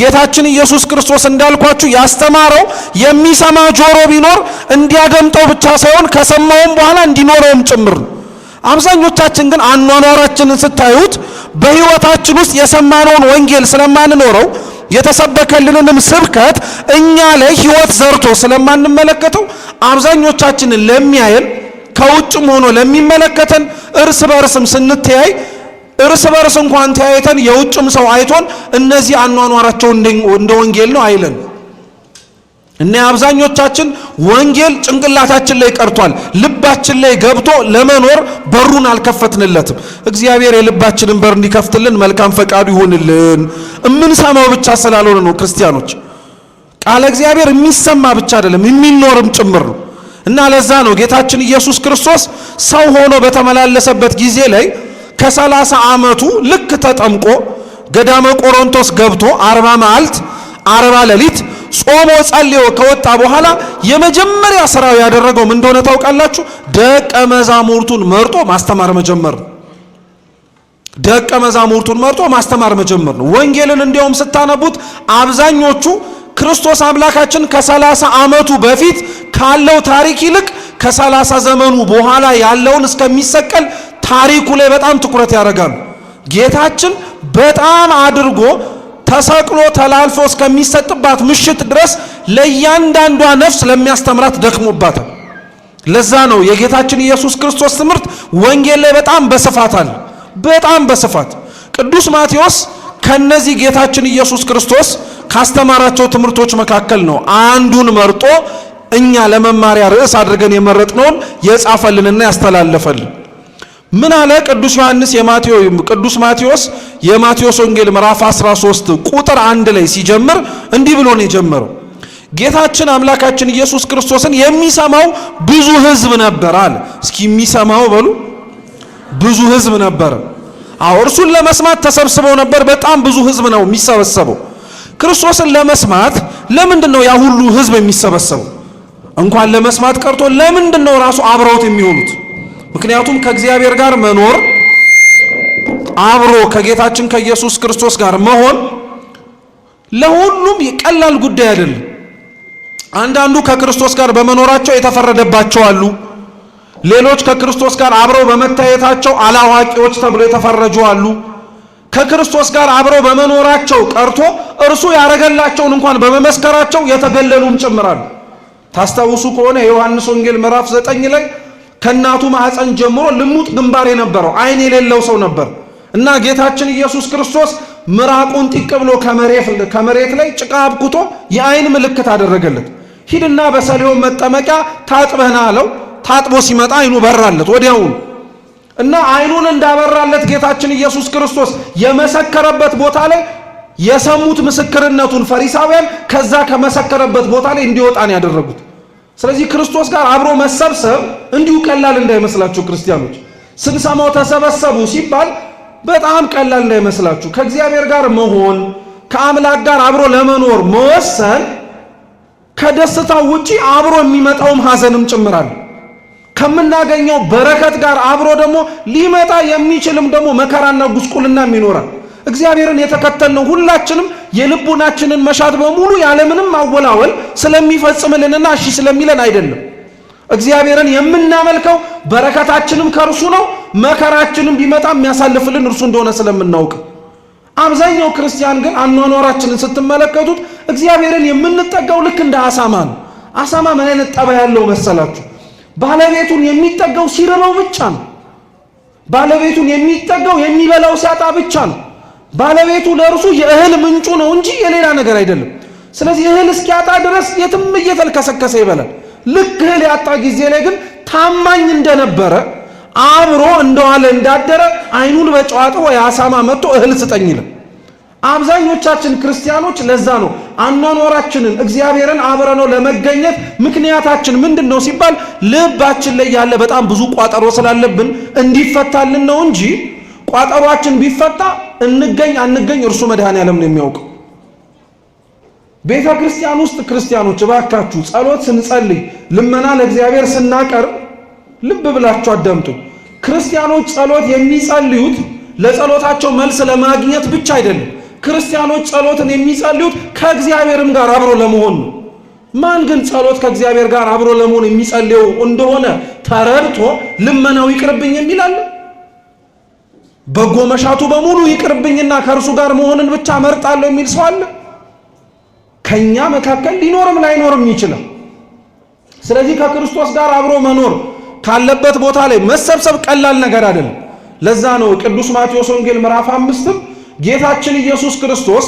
ጌታችን ኢየሱስ ክርስቶስ እንዳልኳችሁ ያስተማረው የሚሰማ ጆሮ ቢኖር እንዲያደምጠው ብቻ ሳይሆን ከሰማውም በኋላ እንዲኖረውም ጭምር ነው። አብዛኞቻችን ግን አኗኗራችንን ስታዩት በሕይወታችን ውስጥ የሰማነውን ወንጌል ስለማንኖረው የተሰበከልንንም ስብከት እኛ ላይ ሕይወት ዘርቶ ስለማንመለከተው አብዛኞቻችንን ለሚያየን ከውጭም ሆኖ ለሚመለከተን እርስ በርስም ስንተያይ እርስ በርስ እንኳን ተያይተን የውጭም ሰው አይቶን እነዚህ አኗኗራቸው እንደ ወንጌል ነው አይለን። እና አብዛኞቻችን ወንጌል ጭንቅላታችን ላይ ቀርቷል፣ ልባችን ላይ ገብቶ ለመኖር በሩን አልከፈትንለትም። እግዚአብሔር የልባችንን በር እንዲከፍትልን መልካም ፈቃዱ ይሁንልን። እምንሰማው ብቻ ስላልሆነ ነው ክርስቲያኖች። ቃለ እግዚአብሔር የሚሰማ ብቻ አይደለም የሚኖርም ጭምር ነው። እና ለዛ ነው ጌታችን ኢየሱስ ክርስቶስ ሰው ሆኖ በተመላለሰበት ጊዜ ላይ ከ30 ዓመቱ ልክ ተጠምቆ ገዳመ ቆሮንቶስ ገብቶ 40 መዓልት 40 ሌሊት ጾሞ ጸልዮ ከወጣ በኋላ የመጀመሪያ ስራው ያደረገው ምን እንደሆነ ታውቃላችሁ? ደቀ መዛሙርቱን መርጦ ማስተማር መጀመር ነው። ደቀ መዛሙርቱን መርጦ ማስተማር መጀመር ነው። ወንጌልን እንዲያውም ስታነቡት አብዛኞቹ ክርስቶስ አምላካችን ከ30 ዓመቱ በፊት ካለው ታሪክ ይልቅ ከ30 ዘመኑ በኋላ ያለውን እስከሚሰቀል ታሪኩ ላይ በጣም ትኩረት ያደርጋሉ። ጌታችን በጣም አድርጎ ተሰቅሎ ተላልፎ እስከሚሰጥባት ምሽት ድረስ ለእያንዳንዷ ነፍስ ለሚያስተምራት ደክሞባታል። ለዛ ነው የጌታችን ኢየሱስ ክርስቶስ ትምህርት ወንጌል ላይ በጣም በስፋት አለ። በጣም በስፋት ቅዱስ ማቴዎስ ከነዚህ ጌታችን ኢየሱስ ክርስቶስ ካስተማራቸው ትምህርቶች መካከል ነው አንዱን መርጦ እኛ ለመማሪያ ርዕስ አድርገን የመረጥነውን የጻፈልንና ያስተላለፈልን። ምን አለ ቅዱስ ማቴዎስ የማቴዎስ ወንጌል ምዕራፍ 13 ቁጥር 1 ላይ ሲጀምር እንዲህ ብሎ ነው የጀመረው። ጌታችን አምላካችን ኢየሱስ ክርስቶስን የሚሰማው ብዙ ሕዝብ ነበር አለ። እስኪ የሚሰማው በሉ። ብዙ ሕዝብ ነበር። አዎ እርሱን ለመስማት ተሰብስበው ነበር። በጣም ብዙ ሕዝብ ነው የሚሰበሰበው። ክርስቶስን ለመስማት ለምንድን ነው ያ ሁሉ ሕዝብ የሚሰበሰበው? እንኳን ለመስማት ቀርቶ ለምንድን ነው ራሱ አብረውት የሚሆኑት? ምክንያቱም ከእግዚአብሔር ጋር መኖር አብሮ ከጌታችን ከኢየሱስ ክርስቶስ ጋር መሆን ለሁሉም ቀላል ጉዳይ አይደለም። አንዳንዱ ከክርስቶስ ጋር በመኖራቸው የተፈረደባቸው አሉ። ሌሎች ከክርስቶስ ጋር አብረው በመታየታቸው አላዋቂዎች ተብሎ የተፈረጁ አሉ። ከክርስቶስ ጋር አብረው በመኖራቸው ቀርቶ እርሱ ያረገላቸውን እንኳን በመመስከራቸው የተገለሉም ጭምራሉ። ታስታውሱ ከሆነ የዮሐንስ ወንጌል ምዕራፍ 9 ላይ ከእናቱ ማኅፀን ጀምሮ ልሙጥ ግንባር የነበረው ዓይን የሌለው ሰው ነበር እና ጌታችን ኢየሱስ ክርስቶስ ምራቁን ጢቅ ብሎ ከመሬት ላይ ጭቃ አብኩቶ የዓይን ምልክት አደረገለት። ሂድና በሰሊሆም መጠመቂያ ታጥበህና አለው። ታጥቦ ሲመጣ ዓይኑ በራለት ወዲያውኑ እና ዓይኑን እንዳበራለት ጌታችን ኢየሱስ ክርስቶስ የመሰከረበት ቦታ ላይ የሰሙት ምስክርነቱን ፈሪሳውያን ከዛ ከመሰከረበት ቦታ ላይ እንዲወጣ ነው ያደረጉት። ስለዚህ ክርስቶስ ጋር አብሮ መሰብሰብ እንዲሁ ቀላል እንዳይመስላችሁ ክርስቲያኖች። ስንሰማው ተሰበሰቡ ሲባል በጣም ቀላል እንዳይመስላችሁ። ከእግዚአብሔር ጋር መሆን ከአምላክ ጋር አብሮ ለመኖር መወሰን ከደስታው ውጪ አብሮ የሚመጣውም ሐዘንም ጭምራል። ከምናገኘው በረከት ጋር አብሮ ደግሞ ሊመጣ የሚችልም ደግሞ መከራና ጉስቁልናም ይኖራል። እግዚአብሔርን የተከተልነው ሁላችንም የልቡናችንን መሻት በሙሉ ያለምንም ማወላወል ስለሚፈጽምልንና እሺ ስለሚለን አይደለም። እግዚአብሔርን የምናመልከው በረከታችንም ከእርሱ ነው፣ መከራችንም ቢመጣ የሚያሳልፍልን እርሱ እንደሆነ ስለምናውቅ። አብዛኛው ክርስቲያን ግን አኗኗራችንን ስትመለከቱት እግዚአብሔርን የምንጠጋው ልክ እንደ አሳማ ነው። አሳማ ምን አይነት ጠባይ ያለው መሰላችሁ? ባለቤቱን የሚጠጋው ሲርበው ብቻ ነው። ባለቤቱን የሚጠጋው የሚበላው ሲያጣ ብቻ ነው። ባለቤቱ ለእርሱ የእህል ምንጩ ነው እንጂ የሌላ ነገር አይደለም። ስለዚህ እህል እስኪያጣ ድረስ የትም እየተልከሰከሰ ይበላል። ልክ እህል ያጣ ጊዜ ላይ ግን ታማኝ እንደነበረ አብሮ እንደዋለ እንዳደረ ዓይኑን በጨዋታ ወይ አሳማ መጥቶ እህል ስጠኝ ይላል። አብዛኞቻችን ክርስቲያኖች ለዛ ነው አኗኗራችንን እግዚአብሔርን አብረነው ለመገኘት ምክንያታችን ምንድነው ሲባል ልባችን ላይ ያለ በጣም ብዙ ቋጠሮ ስላለብን እንዲፈታልን ነው እንጂ ቋጠሯችን ቢፈታ እንገኝ አንገኝ እርሱ መድኃኔዓለም ነው የሚያውቀው። ቤተ ክርስቲያን ውስጥ ክርስቲያኖች እባካችሁ ጸሎት ስንጸልይ ልመና ለእግዚአብሔር ስናቀርብ ልብ ብላችሁ አዳምጡ። ክርስቲያኖች ጸሎት የሚጸልዩት ለጸሎታቸው መልስ ለማግኘት ብቻ አይደለም። ክርስቲያኖች ጸሎትን የሚጸልዩት ከእግዚአብሔርም ጋር አብሮ ለመሆን ነው። ማን ግን ጸሎት ከእግዚአብሔር ጋር አብሮ ለመሆን የሚጸልየው እንደሆነ ተረድቶ ልመናው ይቅርብኝ የሚል አለ? በጎ መሻቱ በሙሉ ይቅርብኝና ከእርሱ ጋር መሆንን ብቻ መርጣለሁ የሚል ሰው አለ? ከኛ መካከል ሊኖርም ላይኖርም ይችላል። ስለዚህ ከክርስቶስ ጋር አብሮ መኖር ካለበት ቦታ ላይ መሰብሰብ ቀላል ነገር አይደለም። ለዛ ነው ቅዱስ ማቴዎስ ወንጌል ምዕራፍ 5 ጌታችን ኢየሱስ ክርስቶስ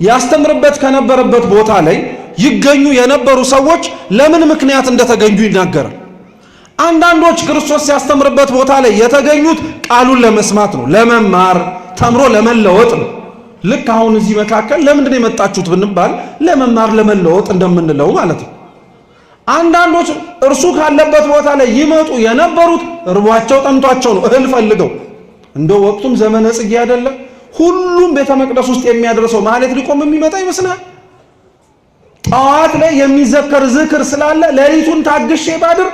ያስተምርበት ከነበረበት ቦታ ላይ ይገኙ የነበሩ ሰዎች ለምን ምክንያት እንደተገኙ ይናገራል። አንዳንዶች ክርስቶስ ሲያስተምርበት ቦታ ላይ የተገኙት ቃሉን ለመስማት ነው፣ ለመማር ተምሮ ለመለወጥ ነው። ልክ አሁን እዚህ መካከል ለምንድን ነው የመጣችሁት ብንባል ለመማር ለመለወጥ እንደምንለው ማለት ነው። አንዳንዶች እርሱ ካለበት ቦታ ላይ ይመጡ የነበሩት እርቧቸው ጠምቷቸው ነው፣ እህል ፈልገው። እንደው ወቅቱም ዘመነ ጽጌ አይደለም፣ ሁሉም ቤተ መቅደስ ውስጥ የሚያደርሰው ማለት ሊቆም የሚመጣ ይመስላል። ጠዋት ላይ የሚዘከር ዝክር ስላለ ሌሊቱን ታግሼ ባድር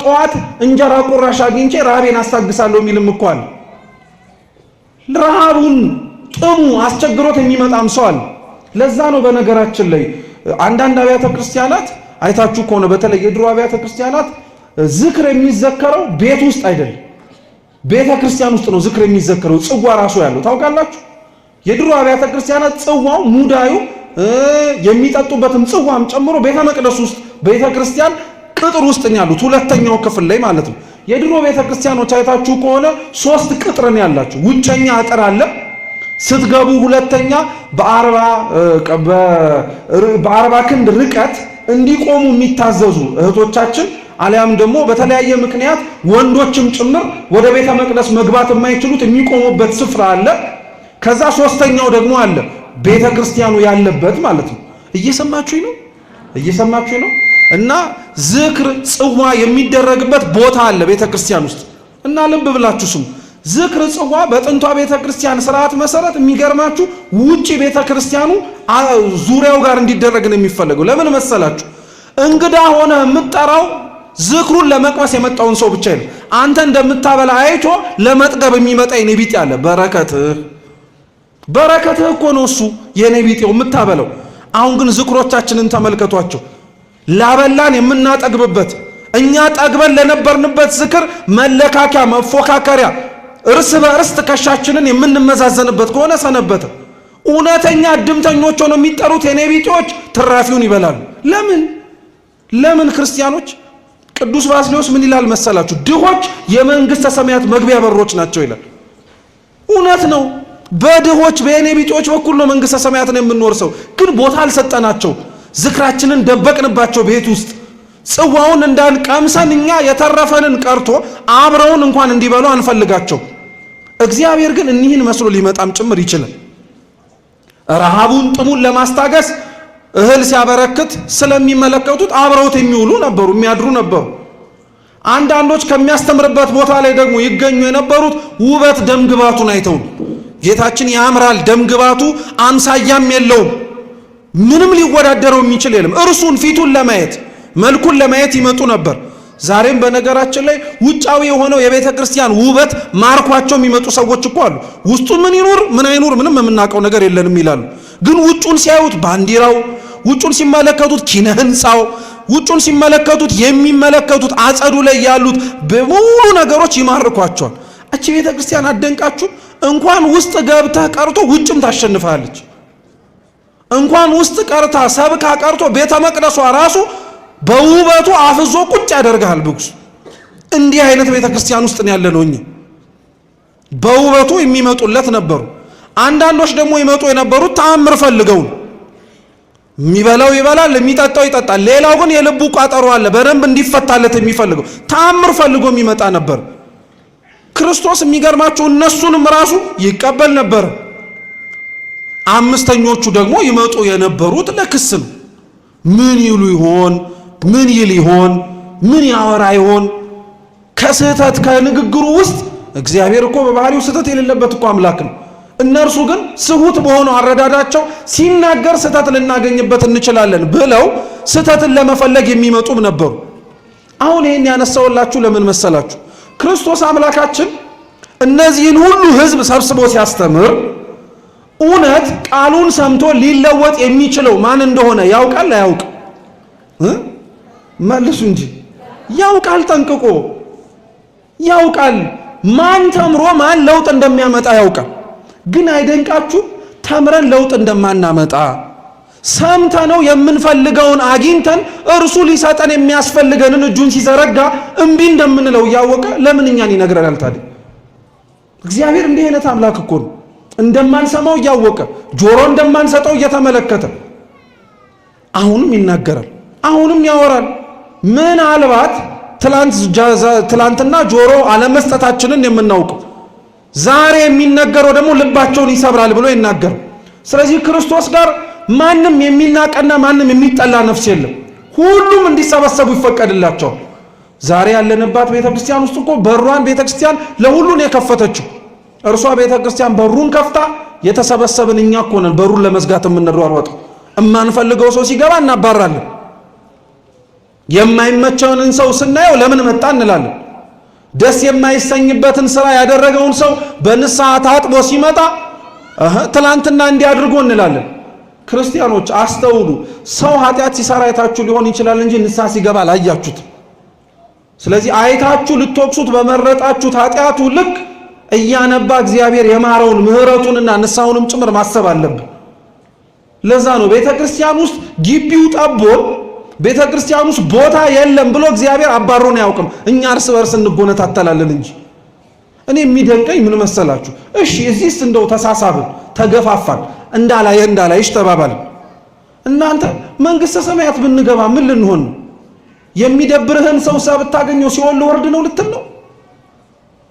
ጠዋት እንጀራ ቁራሽ አግኝቼ ረሃቤን አስታግሳለሁ የሚልም እኮ አለ። ረሃቡን ጥሙ አስቸግሮት የሚመጣም ሰው አለ። ለዛ ነው በነገራችን ላይ አንዳንድ አብያተ ክርስቲያናት አይታችሁ ከሆነ በተለይ የድሮ አብያተ ክርስቲያናት ዝክር የሚዘከረው ቤት ውስጥ አይደለም፣ ቤተ ክርስቲያን ውስጥ ነው ዝክር የሚዘከረው። ጽዋ ራሱ ያለው ታውቃላችሁ። የድሮ አብያተ ክርስቲያናት ጽዋው ሙዳዩ የሚጠጡበትም ጽዋም ጨምሮ ቤተ መቅደስ ውስጥ ቤተ ክርስቲያን ቅጥር ውስጥ ነው ያሉት፣ ሁለተኛው ክፍል ላይ ማለት ነው። የድሮ ቤተ ክርስቲያኖች አይታችሁ ከሆነ 3 ቅጥር ነው ያላቸው። ውጨኛ አጥር አለ። ስትገቡ ሁለተኛ በ40 ክንድ ርቀት እንዲቆሙ የሚታዘዙ እህቶቻችን አሊያም ደግሞ በተለያየ ምክንያት ወንዶችም ጭምር ወደ ቤተ መቅደስ መግባት የማይችሉት የሚቆሙበት ስፍራ አለ። ከዛ ሶስተኛው ደግሞ አለ ቤተ ክርስቲያኑ ያለበት ማለት ነው። እየሰማችሁኝ ነው? እየሰማችሁኝ ነው? እና ዝክር ጽዋ የሚደረግበት ቦታ አለ ቤተ ክርስቲያን ውስጥ እና ልብ ብላችሁ ስሙ። ዝክር ጽዋ በጥንቷ ቤተ ክርስቲያን ስርዓት መሰረት የሚገርማችሁ ውጪ ቤተ ክርስቲያኑ ዙሪያው ጋር እንዲደረግ ነው የሚፈልገው። ለምን መሰላችሁ? እንግዳ ሆነ የምትጠራው ዝክሩን ለመቅመስ የመጣውን ሰው ብቻ ነው። አንተ እንደምታበላ አይቶ ለመጥገብ የሚመጣ የኔ ቢጤ አለ። በረከትህ እኮ ነው እሱ የኔ ቢጤው የምታበለው። አሁን ግን ዝክሮቻችንን ተመልከቷቸው። ላበላን የምናጠግብበት እኛ ጠግበን ለነበርንበት ዝክር መለካከያ መፎካከሪያ እርስ በእርስ ትከሻችንን የምንመዛዘንበት ከሆነ ሰነበተ። እውነተኛ እድምተኞች ሆነው የሚጠሩት የኔ ቢጤዎች ትራፊውን ይበላሉ። ለምን ክርስቲያኖች? ቅዱስ ባስልዮስ ምን ይላል መሰላችሁ? ድሆች የመንግስተ ሰማያት መግቢያ በሮች ናቸው ይላል። እውነት ነው። በድሆች በየኔ ቢጤዎች በኩል ነው መንግስተ ሰማያትን የምንወርሰው። ግን ቦታ አልሰጠናቸው። ዝክራችንን ደበቅንባቸው ቤት ውስጥ። ጽዋውን እንዳንቀምሰን እኛ የተረፈንን ቀርቶ አብረውን እንኳን እንዲበሉ አንፈልጋቸው። እግዚአብሔር ግን እኒህን መስሎ ሊመጣም ጭምር ይችላል። ረሃቡን ጥሙን ለማስታገስ እህል ሲያበረክት ስለሚመለከቱት አብረውት የሚውሉ ነበሩ፣ የሚያድሩ ነበሩ። አንዳንዶች ከሚያስተምርበት ቦታ ላይ ደግሞ ይገኙ የነበሩት ውበት ደምግባቱን አይተው ጌታችን ያምራል፣ ደምግባቱ አምሳያም የለውም፣ ምንም ሊወዳደረው የሚችል የለም፣ እርሱን ፊቱን ለማየት መልኩን ለማየት ይመጡ ነበር። ዛሬም በነገራችን ላይ ውጫዊ የሆነው የቤተ ክርስቲያን ውበት ማርኳቸው የሚመጡ ሰዎች እኮ አሉ። ውስጡ ምን ይኑር ምን አይኑር ምንም የምናውቀው ነገር የለንም ይላሉ። ግን ውጩን ሲያዩት ባንዲራው፣ ውጩን ሲመለከቱት ኪነ ህንፃው፣ ውጩን ሲመለከቱት የሚመለከቱት አጸዱ ላይ ያሉት በሙሉ ነገሮች ይማርኳቸዋል። እቺ ቤተ ክርስቲያን አደንቃችሁ እንኳን ውስጥ ገብተህ ቀርቶ ውጭም ታሸንፋለች። እንኳን ውስጥ ቀርታ ሰብካ ቀርቶ ቤተ መቅደሷ ራሱ በውበቱ አፍዞ ቁጭ ያደርጋል ብጉስ። እንዲህ አይነት ቤተ ክርስቲያን ውስጥ ነው ያለነው እኛ። በውበቱ የሚመጡለት ነበሩ። አንዳንዶች ደግሞ ይመጡ የነበሩት ተአምር ፈልገው ነው። የሚበላው ይበላል፣ የሚጠጣው ይጠጣል። ሌላው ግን የልቡ ቋጠሮ አለ በደንብ እንዲፈታለት የሚፈልገው ተአምር ፈልጎ የሚመጣ ነበር። ክርስቶስ የሚገርማቸው እነሱንም ራሱ ይቀበል ነበር። አምስተኞቹ ደግሞ ይመጡ የነበሩት ለክስ ነው። ምን ይሉ ይሆን? ምን ይል ይሆን? ምን ያወራ ይሆን? ከስህተት ከንግግሩ ውስጥ እግዚአብሔር እኮ በባህሪው ስህተት የሌለበት እኮ አምላክ ነው። እነርሱ ግን ስሁት በሆነው አረዳዳቸው ሲናገር ስህተት ልናገኝበት እንችላለን ብለው ስህተትን ለመፈለግ የሚመጡም ነበሩ። አሁን ይህን ያነሳውላችሁ ለምን መሰላችሁ? ክርስቶስ አምላካችን እነዚህን ሁሉ ሕዝብ ሰብስቦ ሲያስተምር እውነት ቃሉን ሰምቶ ሊለወጥ የሚችለው ማን እንደሆነ ያውቃል አያውቅ? መልሱ እንጂ። ያውቃል፣ ጠንቅቆ ያውቃል። ማን ተምሮ ማን ለውጥ እንደሚያመጣ ያውቃል። ግን አይደንቃችሁ? ተምረን ለውጥ እንደማናመጣ ሰምተነው የምንፈልገውን አግኝተን እርሱ ሊሰጠን የሚያስፈልገንን እጁን ሲዘረጋ እምቢ እንደምንለው እያወቀ ለምን እኛን ይነግረናል ታዲያ? እግዚአብሔር እንዲህ አይነት አምላክ እኮ ነው። እንደማንሰማው እያወቀ ጆሮ እንደማንሰጠው እየተመለከተ አሁንም ይናገራል፣ አሁንም ያወራል። ምናልባት ትላንትና ጆሮ አለመስጠታችንን የምናውቀው ዛሬ የሚነገረው ደግሞ ልባቸውን ይሰብራል ብሎ ይናገር። ስለዚህ ክርስቶስ ጋር ማንም የሚናቀና ማንም የሚጠላ ነፍስ የለም። ሁሉም እንዲሰበሰቡ ይፈቀድላቸዋል። ዛሬ ያለንባት ቤተክርስቲያን ውስጥ እኮ በሯን ቤተክርስቲያን ለሁሉን የከፈተችው እርሷ ቤተክርስቲያን በሩን ከፍታ የተሰበሰብን እኛ እኮ ነን በሩን ለመዝጋት የምንሯሯጠው። እማንፈልገው ሰው ሲገባ እናባራለን። የማይመቸውን ሰው ስናየው ለምን መጣ እንላለን። ደስ የማይሰኝበትን ስራ ያደረገውን ሰው በንስሐ ታጥቦ ሲመጣ ትላንትና እንዲያድርጎ እንላለን። ክርስቲያኖች አስተውሉ። ሰው ኃጢአት ሲሰራ አይታችሁ ሊሆን ይችላል እንጂ ንስሐ ሲገባ አላያችሁት። ስለዚህ አይታችሁ ልትወቅሱት በመረጣችሁት ኃጢአቱ ልክ እያነባ እግዚአብሔር የማረውን ምሕረቱንና ንስሐውንም ጭምር ማሰብ አለብን። ለዛ ነው ቤተክርስቲያን ውስጥ ግቢው ጠቦን ቤተክርስቲያን ውስጥ ቦታ የለም ብሎ እግዚአብሔር አባሮን አያውቅም። እኛ እርስ በርስ እንጎነታተላለን እንጂ። እኔ የሚደንቀኝ ምን መሰላችሁ? እሺ እዚህስ እንደው ተሳሳብን፣ ተገፋፋን፣ እንዳላይሽ ተባባልን። እናንተ መንግስተ ሰማያት ብንገባ ምን ልንሆን ነው? የሚደብርህን ሰው ብታገኘው ሲኦል ልወርድ ነው ልትል ነው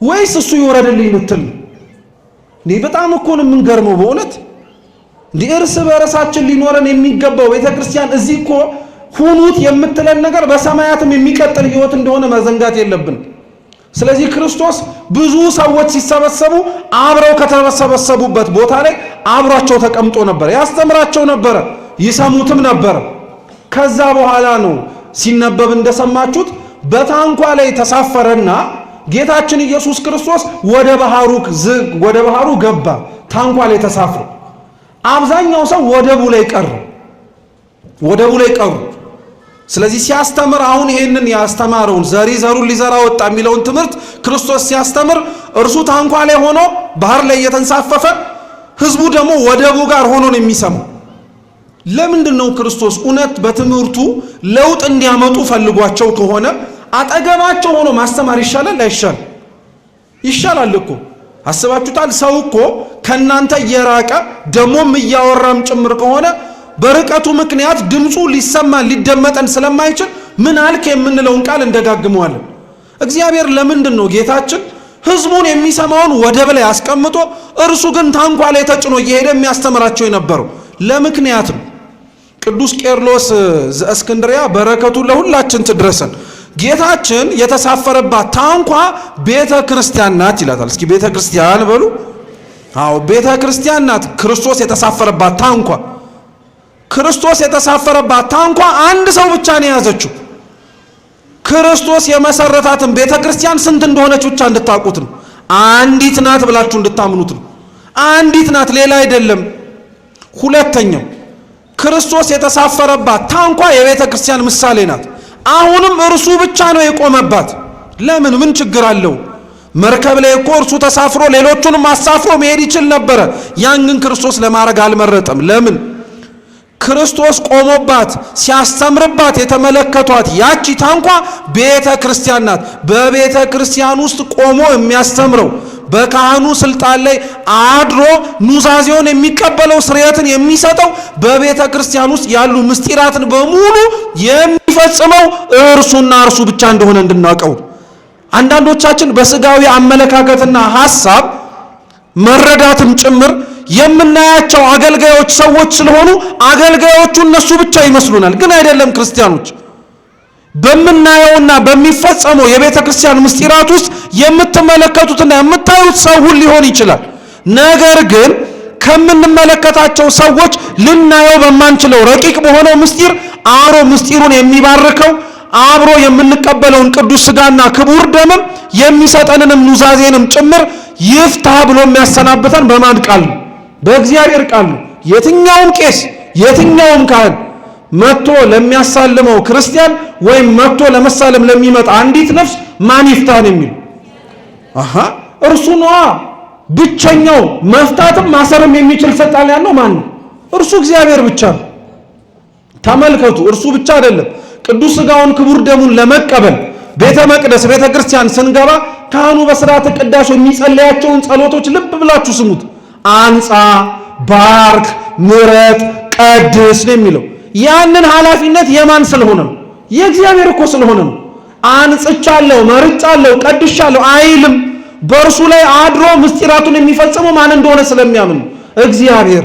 ወይስ እሱ ይወረድልኝ ልትል ነው? በጣም እኮ ነው የምንገርመው በእውነት። እርስ በራሳችን ሊኖረን የሚገባው ቤተክርስቲያን እዚህ እኮ ሁኑት የምትለን ነገር በሰማያትም የሚቀጥል ህይወት እንደሆነ መዘንጋት የለብን። ስለዚህ ክርስቶስ ብዙ ሰዎች ሲሰበሰቡ አብረው ከተሰበሰቡበት ቦታ ላይ አብሯቸው ተቀምጦ ነበር፣ ያስተምራቸው ነበር፣ ይሰሙትም ነበር። ከዛ በኋላ ነው ሲነበብ እንደሰማችሁት በታንኳ ላይ ተሳፈረና ጌታችን ኢየሱስ ክርስቶስ ወደ ባህሩ ገባ። ታንኳ ላይ ተሳፍሮ አብዛኛው ሰው ወደቡ ላይ ቀሩ። ስለዚህ ሲያስተምር አሁን ይሄንን ያስተማረውን ዘሩን ሊዘራ ወጣ የሚለውን ትምህርት ክርስቶስ ሲያስተምር እርሱ ታንኳ ላይ ሆኖ ባህር ላይ እየተንሳፈፈ ህዝቡ ደግሞ ወደቡ ጋር ሆኖ ነው የሚሰማው። ለምንድነው ክርስቶስ እውነት በትምህርቱ ለውጥ እንዲያመጡ ፈልጓቸው ከሆነ አጠገባቸው ሆኖ ማስተማር ይሻላል አይሻል? ይሻላል እኮ። አስባችሁታል? ሰው እኮ ከናንተ እየራቀ ደሞም እያወራም ጭምር ከሆነ በርቀቱ ምክንያት ድምፁ ሊደመጠን ስለማይችል ምን አልክ የምንለውን ቃል እንደጋግመዋለን። እግዚአብሔር ለምንድነው ጌታችን ህዝቡን የሚሰማውን ወደብ ላይ አስቀምጦ እርሱ ግን ታንኳ ላይ ተጭኖ እየሄደ የሚያስተምራቸው የነበረው? ለምክንያት ነው። ቅዱስ ቄርሎስ ዘእስክንድርያ በረከቱ ለሁላችን ትድረሰን። ጌታችን የተሳፈረባት ታንኳ ቤተ ክርስቲያን ናት ይላታል። እስኪ ቤተ ክርስቲያን በሉ። አዎ ቤተ ክርስቲያን ናት ክርስቶስ የተሳፈረባት ታንኳ። ክርስቶስ የተሳፈረባት ታንኳ አንድ ሰው ብቻ ነው የያዘችው። ክርስቶስ የመሰረታትን ቤተ ክርስቲያን ስንት እንደሆነች ብቻ እንድታውቁት ነው። አንዲት ናት ብላችሁ እንድታምኑት ነው። አንዲት ናት፣ ሌላ አይደለም። ሁለተኛው ክርስቶስ የተሳፈረባት ታንኳ የቤተ ክርስቲያን ምሳሌ ናት። አሁንም እርሱ ብቻ ነው የቆመባት። ለምን? ምን ችግር አለው? መርከብ ላይ እኮ እርሱ ተሳፍሮ ሌሎቹንም አሳፍሮ መሄድ ይችል ነበረ። ያን ግን ክርስቶስ ለማድረግ አልመረጠም። ለምን? ክርስቶስ ቆሞባት ሲያስተምርባት የተመለከቷት ያቺ ታንኳ ቤተ ክርስቲያን ናት። በቤተ ክርስቲያን ውስጥ ቆሞ የሚያስተምረው በካህኑ ስልጣን ላይ አድሮ ኑዛዜውን የሚቀበለው ስርየትን የሚሰጠው በቤተ ክርስቲያን ውስጥ ያሉ ምስጢራትን በሙሉ የሚፈጽመው እርሱና እርሱ ብቻ እንደሆነ እንድናውቀው። አንዳንዶቻችን በስጋዊ አመለካከትና ሐሳብ መረዳትም ጭምር የምናያቸው አገልጋዮች ሰዎች ስለሆኑ አገልጋዮቹ እነሱ ብቻ ይመስሉናል። ግን አይደለም። ክርስቲያኖች በምናየውና በሚፈጸመው የቤተ ክርስቲያን ምስጢራት ውስጥ የምትመለከቱትና የምታዩት ሰው ሁሉ ሊሆን ይችላል። ነገር ግን ከምንመለከታቸው ሰዎች ልናየው በማንችለው ረቂቅ በሆነው ምስጢር አብሮ ምስጢሩን የሚባርከው አብሮ የምንቀበለውን ቅዱስ ሥጋና ክቡር ደምም የሚሰጠንንም ኑዛዜንም ጭምር ይፍታ ብሎ የሚያሰናብተን በማን ቃል ነው? በእግዚአብሔር ቃል ነው። የትኛውም ቄስ የትኛውም ካህን መጥቶ ለሚያሳልመው ክርስቲያን ወይም መጥቶ ለመሳለም ለሚመጣ አንዲት ነፍስ ማን ይፍታን የሚል እርሱ ነዋ። ብቸኛው መፍታትም ማሰርም የሚችል ስልጣን ያለው ማን ነው? እርሱ እግዚአብሔር ብቻ ነው። ተመልከቱ፣ እርሱ ብቻ አይደለም። ቅዱስ ሥጋውን ክቡር ደሙን ለመቀበል ቤተ መቅደስ ቤተ ክርስቲያን ስንገባ ካህኑ በሥርዓተ ቅዳሴ የሚጸልያቸውን ጸሎቶች ልብ ብላችሁ ስሙት። አንጻ፣ ባርክ፣ ምረት፣ ቀድስ ነው የሚለው። ያንን ኃላፊነት የማን ስለሆነ ነው? የእግዚአብሔር እኮ ስለሆነ ነው። አንጽቻለሁ፣ መርጫለሁ፣ ቀድሻለሁ አይልም። በእርሱ ላይ አድሮ ምስጢራቱን የሚፈጽመው ማን እንደሆነ ስለሚያምን ነው፣ እግዚአብሔር።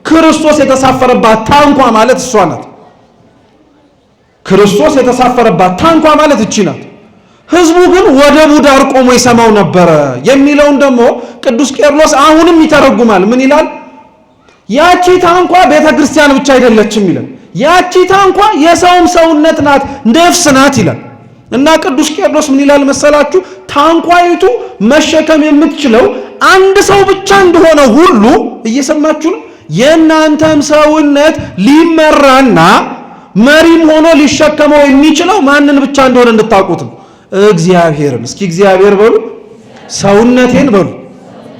ክርስቶስ የተሳፈረባት ታንኳ ማለት እሷ ናት። ክርስቶስ የተሳፈረባት ታንኳ ማለት እቺ ናት። ህዝቡ ግን ወደቡ ዳር ቆሞ ይሰማው ነበረ የሚለውን ደግሞ ቅዱስ ቄርሎስ አሁንም ይተረጉማል። ምን ይላል? ያቺ ታንኳ ቤተ ክርስቲያን ብቻ አይደለችም ይላል። ያቺ ታንኳ የሰውም ሰውነት ናት፣ ነፍስ ናት ይላል። እና ቅዱስ ቄርሎስ ምን ይላል መሰላችሁ? ታንኳይቱ መሸከም የምትችለው አንድ ሰው ብቻ እንደሆነ ሁሉ እየሰማችሁ ነው። የእናንተም ሰውነት ሊመራና መሪም ሆኖ ሊሸከመው የሚችለው ማንን ብቻ እንደሆነ እንድታውቁት ነው፣ እግዚአብሔርን። እስኪ እግዚአብሔር በሉ፣ ሰውነቴን በሉ።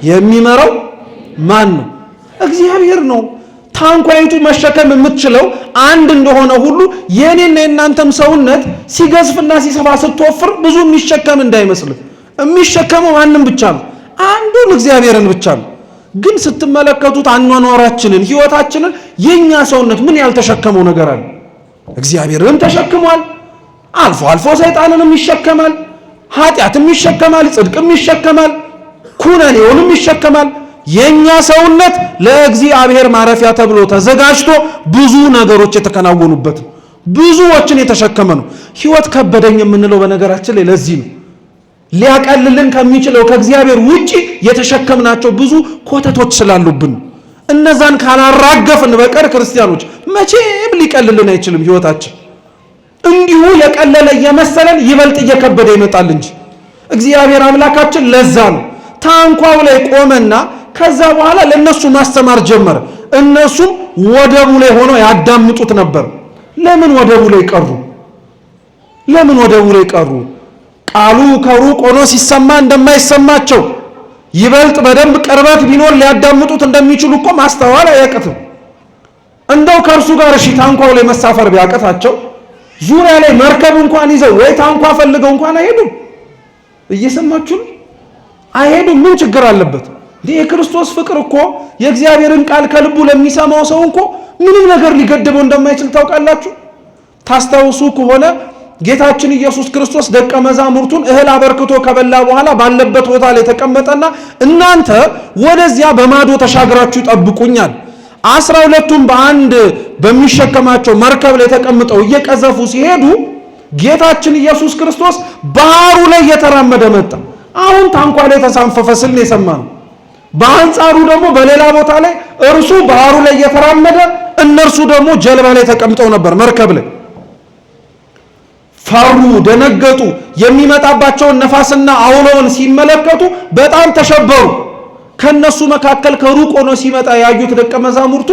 የሚመራው ማን ነው? እግዚአብሔር ነው። ታንኳይቱ መሸከም የምትችለው አንድ እንደሆነ ሁሉ የኔና የእናንተም ሰውነት ሲገዝፍና ሲሰፋ ስትወፍር ብዙ የሚሸከም እንዳይመስል፣ የሚሸከመው ማንም ብቻ ነው? አንዱን እግዚአብሔርን ብቻ ነው። ግን ስትመለከቱት አኗኗራችንን ህይወታችንን የኛ ሰውነት ምን ያልተሸከመው ነገር አለ? እግዚአብሔርንም ተሸክሟል፣ አልፎ አልፎ ሰይጣንንም ይሸከማል፣ ኃጢአትም ይሸከማል፣ ጽድቅም ይሸከማል፣ ኩነኔውንም ይሸከማል። የኛ ሰውነት ለእግዚአብሔር ማረፊያ ተብሎ ተዘጋጅቶ ብዙ ነገሮች የተከናወኑበት ብዙዎችን የተሸከመ ነው። ህይወት ከበደኝ የምንለው በነገራችን ላይ ለዚህ ነው። ሊያቀልልን ከሚችለው ከእግዚአብሔር ውጪ የተሸከምናቸው ብዙ ኮተቶች ስላሉብን እነዛን ካላራገፍን በቀር ክርስቲያኖች መቼም ሊቀልልን አይችልም ህይወታችን። እንዲሁ የቀለለ እየመሰለን ይበልጥ እየከበደ ይመጣል እንጂ እግዚአብሔር አምላካችን ለዛ ነው ታንኳው ላይ ቆመና ከዛ በኋላ ለነሱ ማስተማር ጀመረ። እነሱም ወደቡ ላይ ሆነው ያዳምጡት ነበር። ለምን ወደቡ ላይ ቀሩ? ለምን ወደቡ ላይ ቀሩ? ቃሉ ከሩቅ ሆኖ ሲሰማ እንደማይሰማቸው ይበልጥ በደንብ ቅርበት ቢኖር ሊያዳምጡት እንደሚችሉ እኮ ማስተዋል አያቅትም። እንደው ከእርሱ ጋር እሺ ታንኳው ላይ መሳፈር ቢያቅታቸው ዙሪያ ላይ መርከብ እንኳን ይዘው ወይ ታንኳ ፈልገው እንኳን አይሄዱም። እየሰማችሁ አይሄዱም። ምን ችግር አለበት? የክርስቶስ ፍቅር እኮ የእግዚአብሔርን ቃል ከልቡ ለሚሰማው ሰው እኮ ምንም ነገር ሊገድበው እንደማይችል ታውቃላችሁ። ታስታውሱ ከሆነ ጌታችን ኢየሱስ ክርስቶስ ደቀ መዛሙርቱን እህል አበርክቶ ከበላ በኋላ ባለበት ቦታ ላይ ተቀመጠና እናንተ ወደዚያ በማዶ ተሻግራችሁ ጠብቁኛል። 12ቱም በአንድ በሚሸከማቸው መርከብ ላይ ተቀምጠው እየቀዘፉ ሲሄዱ ጌታችን ኢየሱስ ክርስቶስ ባህሩ ላይ እየተራመደ መጣ። አሁን ታንኳ ላይ ተሳንፈፈ ስል ነው የሰማነው። በአንጻሩ ደግሞ በሌላ ቦታ ላይ እርሱ ባህሩ ላይ እየተራመደ እነርሱ ደግሞ ጀልባ ላይ ተቀምጠው ነበር መርከብ ላይ። ፈሩ፣ ደነገጡ። የሚመጣባቸውን ነፋስና አውሎውን ሲመለከቱ በጣም ተሸበሩ። ከነሱ መካከል ከሩቅ ሆኖ ሲመጣ ያዩት ደቀ መዛሙርቱ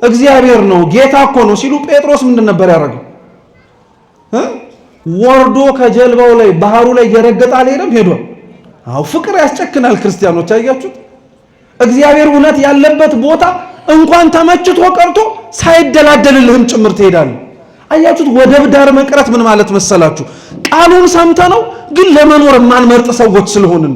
እግዚአብሔር ነው ጌታ እኮ ነው ሲሉ ጴጥሮስ ምንድን ነበር ያደረገው? ወርዶ ከጀልባው ላይ ባህሩ ላይ እየረገጠ አልሄደም፣ ሄዷል። አዎ ፍቅር ያስጨክናል ክርስቲያኖች። አያችሁት? እግዚአብሔር እውነት ያለበት ቦታ እንኳን ተመችቶ ቀርቶ ሳይደላደልልህም ጭምር ትሄዳለህ። አያችሁት? ወደብ ዳር መቅረት ምን ማለት መሰላችሁ? ቃሉን ሰምተነው ግን ለመኖር የማንመርጥ ሰዎች ስለሆንን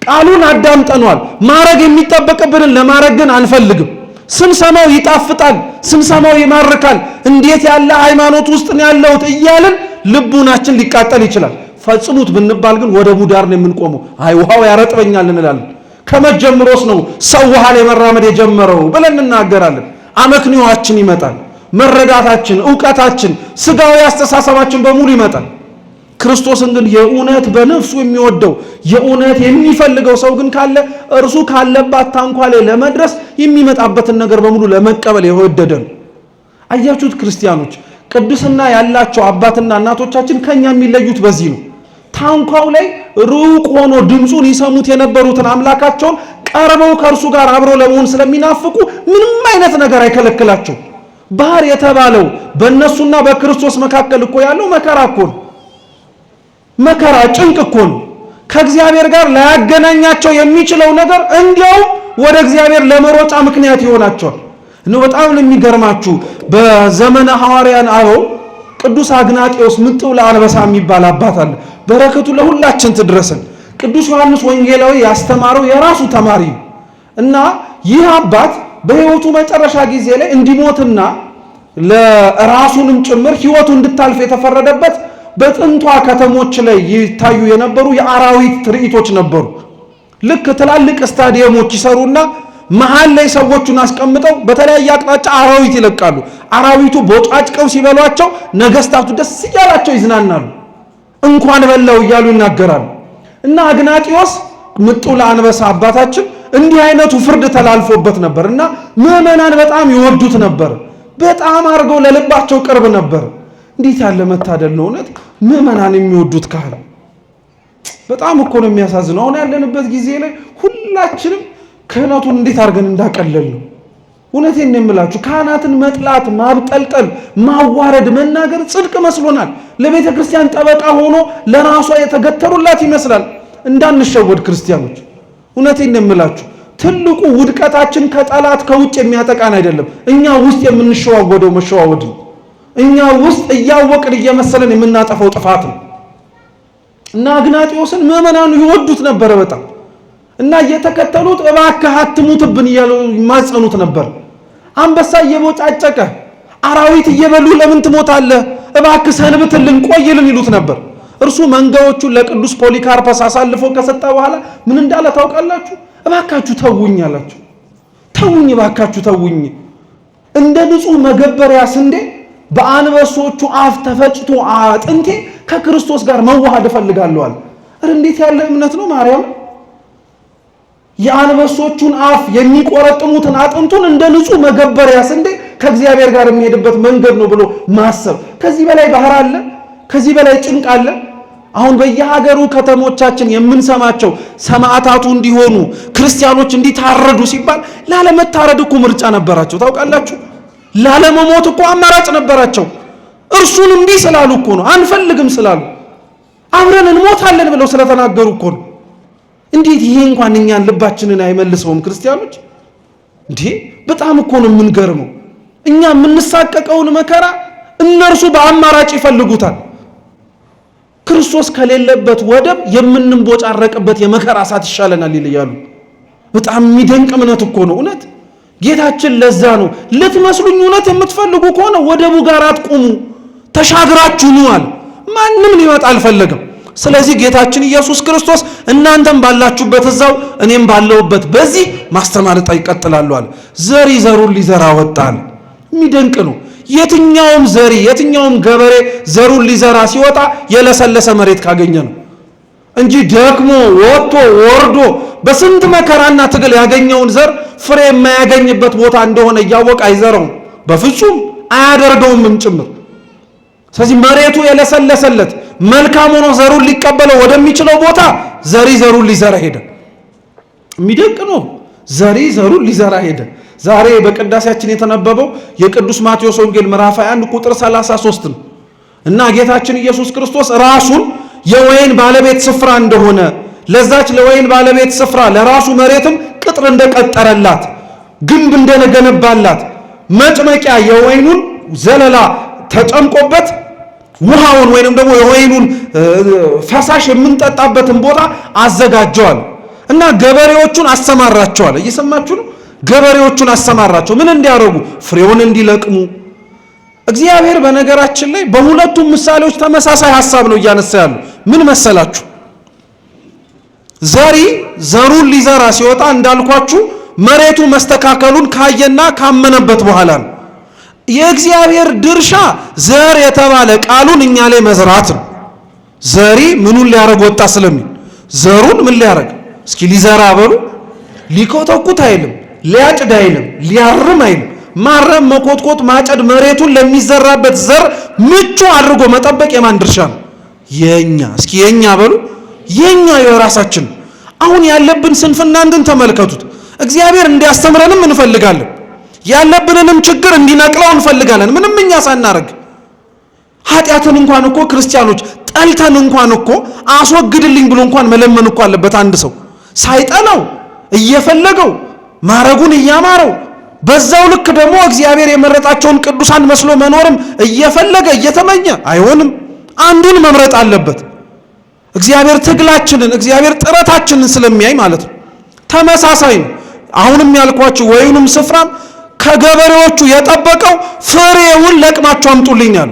ቃሉን አዳምጠኗል፣ ማረግ የሚጠበቅብንን ለማረግ ግን አንፈልግም። ስንሰማው ይጣፍጣል፣ ስንሰማው ይማርካል። እንዴት ያለ ሃይማኖት ውስጥ ነው ያለሁት እያልን ልቡናችን ሊቃጠል ይችላል። ፈጽሙት ብንባል ግን ወደቡ ዳር ነው የምንቆመው። አይ ውሃው ያረጥበኛል እንላለን። ከመጀመሩስ ነው ሰው ውሃ ላይ መራመድ የጀመረው ብለን እናገራለን። አመክንዮአችን ይመጣል። መረዳታችን፣ ዕውቀታችን፣ ስጋዊ አስተሳሰባችን በሙሉ ይመጣል። ክርስቶስን ግን የእውነት በነፍሱ የሚወደው የእውነት የሚፈልገው ሰው ግን ካለ እርሱ ካለባት ታንኳ ላይ ለመድረስ የሚመጣበትን ነገር በሙሉ ለመቀበል የወደደ ነው። አያችሁት ክርስቲያኖች? ቅድስና ያላቸው አባትና እናቶቻችን ከኛ የሚለዩት በዚህ ነው። ታንኳው ላይ ሩቅ ሆኖ ድምፁን ይሰሙት የነበሩትን አምላካቸውን ቀርበው ከእርሱ ጋር አብረው ለመሆን ስለሚናፍቁ ምንም አይነት ነገር አይከለክላቸው። ባህር የተባለው በእነሱና በክርስቶስ መካከል እኮ ያለው መከራ እኮ ነው። መከራ ጭንቅ እኮ ነው። ከእግዚአብሔር ጋር ላያገናኛቸው የሚችለው ነገር እንዲያውም ወደ እግዚአብሔር ለመሮጫ ምክንያት ይሆናቸዋል። ነው በጣም የሚገርማችሁ በዘመነ ሐዋርያን አበው ቅዱስ አግናጤዎስ ምጥው ለአንበሳ የሚባል አባት አለ። በረከቱ ለሁላችን ትድረሰን። ቅዱስ ዮሐንስ ወንጌላዊ ያስተማረው የራሱ ተማሪ እና ይህ አባት በሕይወቱ መጨረሻ ጊዜ ላይ እንዲሞትና ለራሱንም ጭምር ሕይወቱ እንድታልፍ የተፈረደበት በጥንቷ ከተሞች ላይ ይታዩ የነበሩ የአራዊት ትርኢቶች ነበሩ። ልክ ትላልቅ ስታዲየሞች ይሰሩና መሃል ላይ ሰዎቹን አስቀምጠው በተለያየ አቅጣጫ አራዊት ይለቃሉ። አራዊቱ ቦጫጭቀው ሲበሏቸው ነገስታቱ ደስ እያላቸው ይዝናናሉ። እንኳን በላው እያሉ ይናገራሉ። እና አግናጢዮስ ምጥው ለአንበሳ አባታችን እንዲህ አይነቱ ፍርድ ተላልፎበት ነበር እና ምዕመናን በጣም ይወዱት ነበር። በጣም አድርገው ለልባቸው ቅርብ ነበር። እንዴት ያለ መታደል ነው እውነት ምዕመናን የሚወዱት ካህን። በጣም እኮ ነው የሚያሳዝነው። አሁን ያለንበት ጊዜ ላይ ሁላችንም ክህነቱን እንዴት አድርገን እንዳቀለል ነው። እውነቴን ነው የምላችሁ። ካህናትን መጥላት፣ ማብጠልጠል፣ ማዋረድ፣ መናገር ጽድቅ መስሎናል። ለቤተ ክርስቲያን ጠበቃ ሆኖ ለራሷ የተገተሩላት ይመስላል። እንዳንሸወድ ክርስቲያኖች፣ እውነቴን ነው የምላችሁ። ትልቁ ውድቀታችን ከጠላት ከውጭ የሚያጠቃን አይደለም፣ እኛ ውስጥ የምንሸዋወደው መሸዋወድ ነው። እኛ ውስጥ እያወቅን እየመሰለን የምናጠፈው ጥፋት ነው። እና አግናጢዮስን ምዕመናኑ ይወዱት ነበረ በጣም። እና እየተከተሉት እባክህ አትሙትብን እያሉ ማጸኑት ነበር። አንበሳ እየቦጫጨቀ አራዊት እየበሉ ለምን ትሞታለህ? እባክህ ሰንብትልን ቆይልን ይሉት ነበር። እርሱ መንጋዎቹን ለቅዱስ ፖሊካርፐስ አሳልፎ ከሰጠ በኋላ ምን እንዳለ ታውቃላችሁ? እባካችሁ ተውኝ አላቸው። ተውኝ እባካችሁ ተውኝ። እንደ ንጹህ መገበሪያ ስንዴ በአንበሶቹ አፍ ተፈጭቶ አጥንቴ ከክርስቶስ ጋር መዋሃድ እፈልጋለሁ አለ። እንዴት ያለ እምነት ነው ማርያም! የአንበሶቹን አፍ የሚቆረጥሙትን አጥንቱን እንደ ንጹህ መገበሪያ ስንዴ ከእግዚአብሔር ጋር የሚሄድበት መንገድ ነው ብሎ ማሰብ። ከዚህ በላይ ባህር አለ? ከዚህ በላይ ጭንቅ አለ? አሁን በየሀገሩ ከተሞቻችን የምንሰማቸው ሰማዕታቱ እንዲሆኑ ክርስቲያኖች እንዲታረዱ ሲባል ላለመታረድ እኮ ምርጫ ነበራቸው። ታውቃላችሁ? ላለመሞት እኮ አማራጭ ነበራቸው። እርሱን እምቢ ስላሉ እኮ ነው። አንፈልግም ስላሉ አብረን እንሞታለን ብለው ስለተናገሩ እኮ ነው። እንዴት ይሄ እንኳን እኛን ልባችንን አይመልሰውም? ክርስቲያኖች እንዴ በጣም እኮ ነው የምንገርመው። እኛ የምንሳቀቀውን መከራ እነርሱ በአማራጭ ይፈልጉታል። ክርስቶስ ከሌለበት ወደብ የምንቦጫረቅበት የመከራ እሳት ይሻለናል ይላሉ። በጣም የሚደንቅ እምነት እኮ ነው እውነት። ጌታችን ለዛ ነው ልትመስሉኝ እውነት የምትፈልጉ ከሆነ ወደቡ ጋር አትቁሙ፣ ተሻግራችሁ ኑ አለ። ማንም ሊመጣ አልፈለገም። ስለዚህ ጌታችን ኢየሱስ ክርስቶስ እናንተም ባላችሁበት እዛው እኔም ባለውበት በዚህ ማስተማር ይቀጥላሉ አለ። ዘሪ ዘሩን ሊዘራ ወጣል። የሚደንቅ ነው። የትኛውም ዘሪ የትኛውም ገበሬ ዘሩን ሊዘራ ሲወጣ የለሰለሰ መሬት ካገኘ ነው እንጂ ደክሞ ወጥቶ ወርዶ በስንት መከራና ትግል ያገኘውን ዘር ፍሬ የማያገኝበት ቦታ እንደሆነ እያወቀ አይዘራውም፣ በፍጹም አያደርገውም ጭምር። ስለዚህ መሬቱ የለሰለሰለት መልካም ሆኖ ዘሩን ሊቀበለው ወደሚችለው ቦታ ዘሪ ዘሩን ሊዘራ ሄደ። የሚደንቅ ነው። ዘሪ ዘሩን ሊዘራ ሄደ። ዛሬ በቅዳሴያችን የተነበበው የቅዱስ ማቴዎስ ወንጌል ምዕራፍ 21 ቁጥር 33 ነው እና ጌታችን ኢየሱስ ክርስቶስ ራሱን የወይን ባለቤት ስፍራ እንደሆነ ለዛች ለወይን ባለቤት ስፍራ ለራሱ መሬትም ቅጥር እንደቀጠረላት ግንብ እንደገነባላት መጭመቂያ የወይኑን ዘለላ ተጨምቆበት ውሃውን ወይንም ደግሞ የወይኑን ፈሳሽ የምንጠጣበትን ቦታ አዘጋጀዋል እና ገበሬዎቹን አሰማራቸዋል። እየሰማችሁ ነው? ገበሬዎቹን አሰማራቸው። ምን እንዲያደርጉ? ፍሬውን እንዲለቅሙ። እግዚአብሔር በነገራችን ላይ በሁለቱም ምሳሌዎች ተመሳሳይ ሐሳብ ነው እያነሳ ያለው። ምን መሰላችሁ? ዘሪ ዘሩን ሊዘራ ሲወጣ እንዳልኳችሁ መሬቱ መስተካከሉን ካየና ካመነበት በኋላ ነው። የእግዚአብሔር ድርሻ ዘር የተባለ ቃሉን እኛ ላይ መዝራት ነው። ዘሪ ምኑን ሊያረግ ወጣ ስለሚል ዘሩን ምን ሊያረግ? እስኪ ሊዘራ በሉ። ሊኮተኩት አይልም፣ ሊያጭድ አይልም፣ ሊያርም አይልም። ማረም፣ መኮትኮት፣ ማጨድ መሬቱን ለሚዘራበት ዘር ምቹ አድርጎ መጠበቅ የማን ድርሻ ነው? የኛ። እስኪ የኛ በሉ። የኛ የራሳችን። አሁን ያለብን ስንፍና እንድን ተመልከቱት። እግዚአብሔር እንዲያስተምረንም እንፈልጋለን። ያለብንንም ችግር እንዲነቅለው እንፈልጋለን። ምንም እኛ ሳናረግ ኃጢአትን እንኳን እኮ ክርስቲያኖች ጠልተን እንኳን እኮ አስወግድልኝ ብሎ እንኳን መለመን እኮ አለበት። አንድ ሰው ሳይጠላው እየፈለገው ማረጉን እያማረው በዛው ልክ ደግሞ እግዚአብሔር የመረጣቸውን ቅዱሳን መስሎ መኖርም እየፈለገ እየተመኘ አይሆንም። አንዱን መምረጥ አለበት። እግዚአብሔር ትግላችንን እግዚአብሔር ጥረታችንን ስለሚያይ ማለት ነው። ተመሳሳይ ነው። አሁንም ያልኳችሁ ወይኑም ስፍራም ከገበሬዎቹ የጠበቀው ፍሬውን ለቅማቸው አምጡልኝ ያሉ።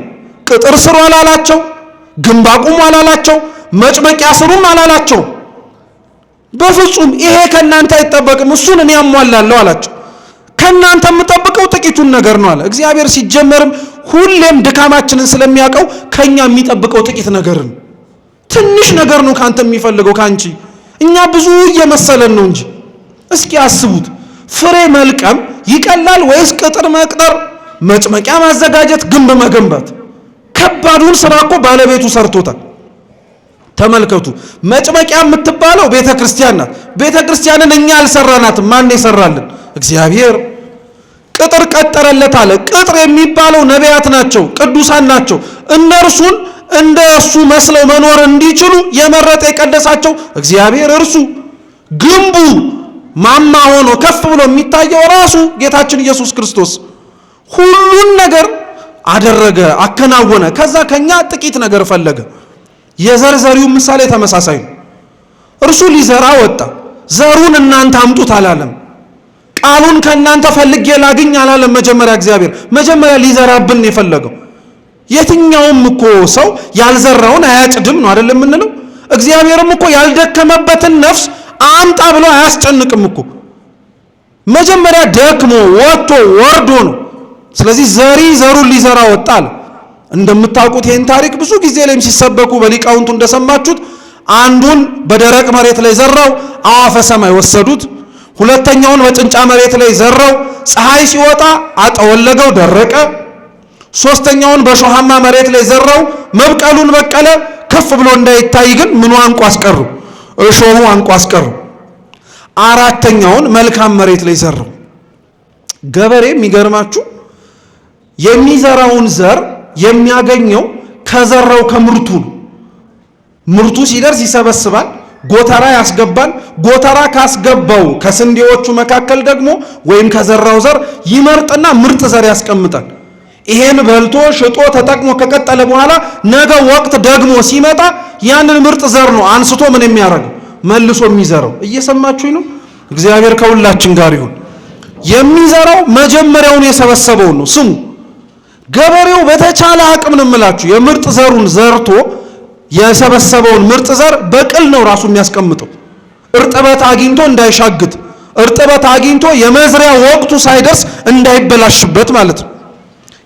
ቅጥር ስሩ አላላቸው፣ ግንብ አቁሙ አላላቸው፣ መጭመቂያ ስሩም አላላቸው። በፍጹም ይሄ ከናንተ አይጠበቅም፣ እሱን እኔ አሟላለሁ አላቸው። ከናንተ የምጠብቀው ጥቂቱን ነገር ነው አለ እግዚአብሔር። ሲጀመርም ሁሌም ድካማችንን ስለሚያውቀው ከኛ የሚጠብቀው ጥቂት ነገር ነው። ትንሽ ነገር ነው ካንተ የሚፈልገው ካንቺ። እኛ ብዙ እየመሰለን ነው እንጂ። እስኪ አስቡት፣ ፍሬ መልቀም ይቀላል ወይስ ቅጥር መቅጠር፣ መጭመቂያ ማዘጋጀት፣ ግንብ መገንባት? ከባዱን ስራ እኮ ባለቤቱ ሰርቶታል። ተመልከቱ። መጭመቂያ የምትባለው ቤተ ክርስቲያን ናት። ቤተ ክርስቲያንን እኛ አልሰራናትም። ማን የሰራልን? እግዚአብሔር። ቅጥር ቀጠረለት አለ። ቅጥር የሚባለው ነቢያት ናቸው፣ ቅዱሳን ናቸው። እነርሱን እንደ እሱ መስለው መኖር እንዲችሉ የመረጠ የቀደሳቸው እግዚአብሔር እርሱ። ግንቡ ማማ ሆኖ ከፍ ብሎ የሚታየው ራሱ ጌታችን ኢየሱስ ክርስቶስ ሁሉን ነገር አደረገ፣ አከናወነ። ከዛ ከኛ ጥቂት ነገር ፈለገ። የዘርዘሪው ምሳሌ ተመሳሳይ ነው። እርሱ ሊዘራ ወጣ። ዘሩን እናንተ አምጡት አላለም። ቃሉን ከእናንተ ፈልጌ ላግኝ አላለም። መጀመሪያ ሊዘራብን የፈለገው። የትኛውም እኮ ሰው ያልዘራውን አያጭድም ነው አይደለም የምንለው። እግዚአብሔርም እኮ ያልደከመበትን ነፍስ አምጣ ብሎ አያስጨንቅም እኮ። መጀመሪያ ደክሞ ወጥቶ ወርዶ ነው። ስለዚህ ዘሪ ዘሩን ሊዘራ ወጣል። እንደምታውቁት ይህን ታሪክ ብዙ ጊዜ ላይም ሲሰበኩ በሊቃውንቱ እንደሰማችሁት አንዱን በደረቅ መሬት ላይ ዘራው፣ አዋፈ ሰማይ ወሰዱት። ሁለተኛውን በጭንጫ መሬት ላይ ዘራው፣ ፀሐይ ሲወጣ አጠወለገው፣ ደረቀ። ሶስተኛውን በሾሃማ መሬት ላይ ዘራው፣ መብቀሉን በቀለ። ከፍ ብሎ እንዳይታይ ግን ምኑ አንቆ አስቀሩ፣ እሾሁ አንቆ አስቀሩ። አራተኛውን መልካም መሬት ላይ ዘራው። ገበሬ የሚገርማችሁ የሚዘራውን ዘር የሚያገኘው ከዘራው ከምርቱ ነው። ምርቱ ሲደርስ ይሰበስባል፣ ጎተራ ያስገባል። ጎተራ ካስገባው ከስንዴዎቹ መካከል ደግሞ ወይም ከዘራው ዘር ይመርጥና ምርጥ ዘር ያስቀምጣል። ይሄን በልቶ ሽጦ ተጠቅሞ ከቀጠለ በኋላ ነገ ወቅት ደግሞ ሲመጣ ያንን ምርጥ ዘር ነው አንስቶ ምን የሚያደርገው መልሶ የሚዘራው። እየሰማችሁኝ ነው? እግዚአብሔር ከሁላችን ጋር ይሁን። የሚዘራው መጀመሪያውን የሰበሰበውን ነው። ስሙ፣ ገበሬው በተቻለ አቅም ነው የምላችሁ የምርጥ ዘሩን ዘርቶ የሰበሰበውን ምርጥ ዘር በቅል ነው ራሱ የሚያስቀምጠው። እርጥበት አግኝቶ እንዳይሻግት፣ እርጥበት አግኝቶ የመዝሪያ ወቅቱ ሳይደርስ እንዳይበላሽበት ማለት ነው።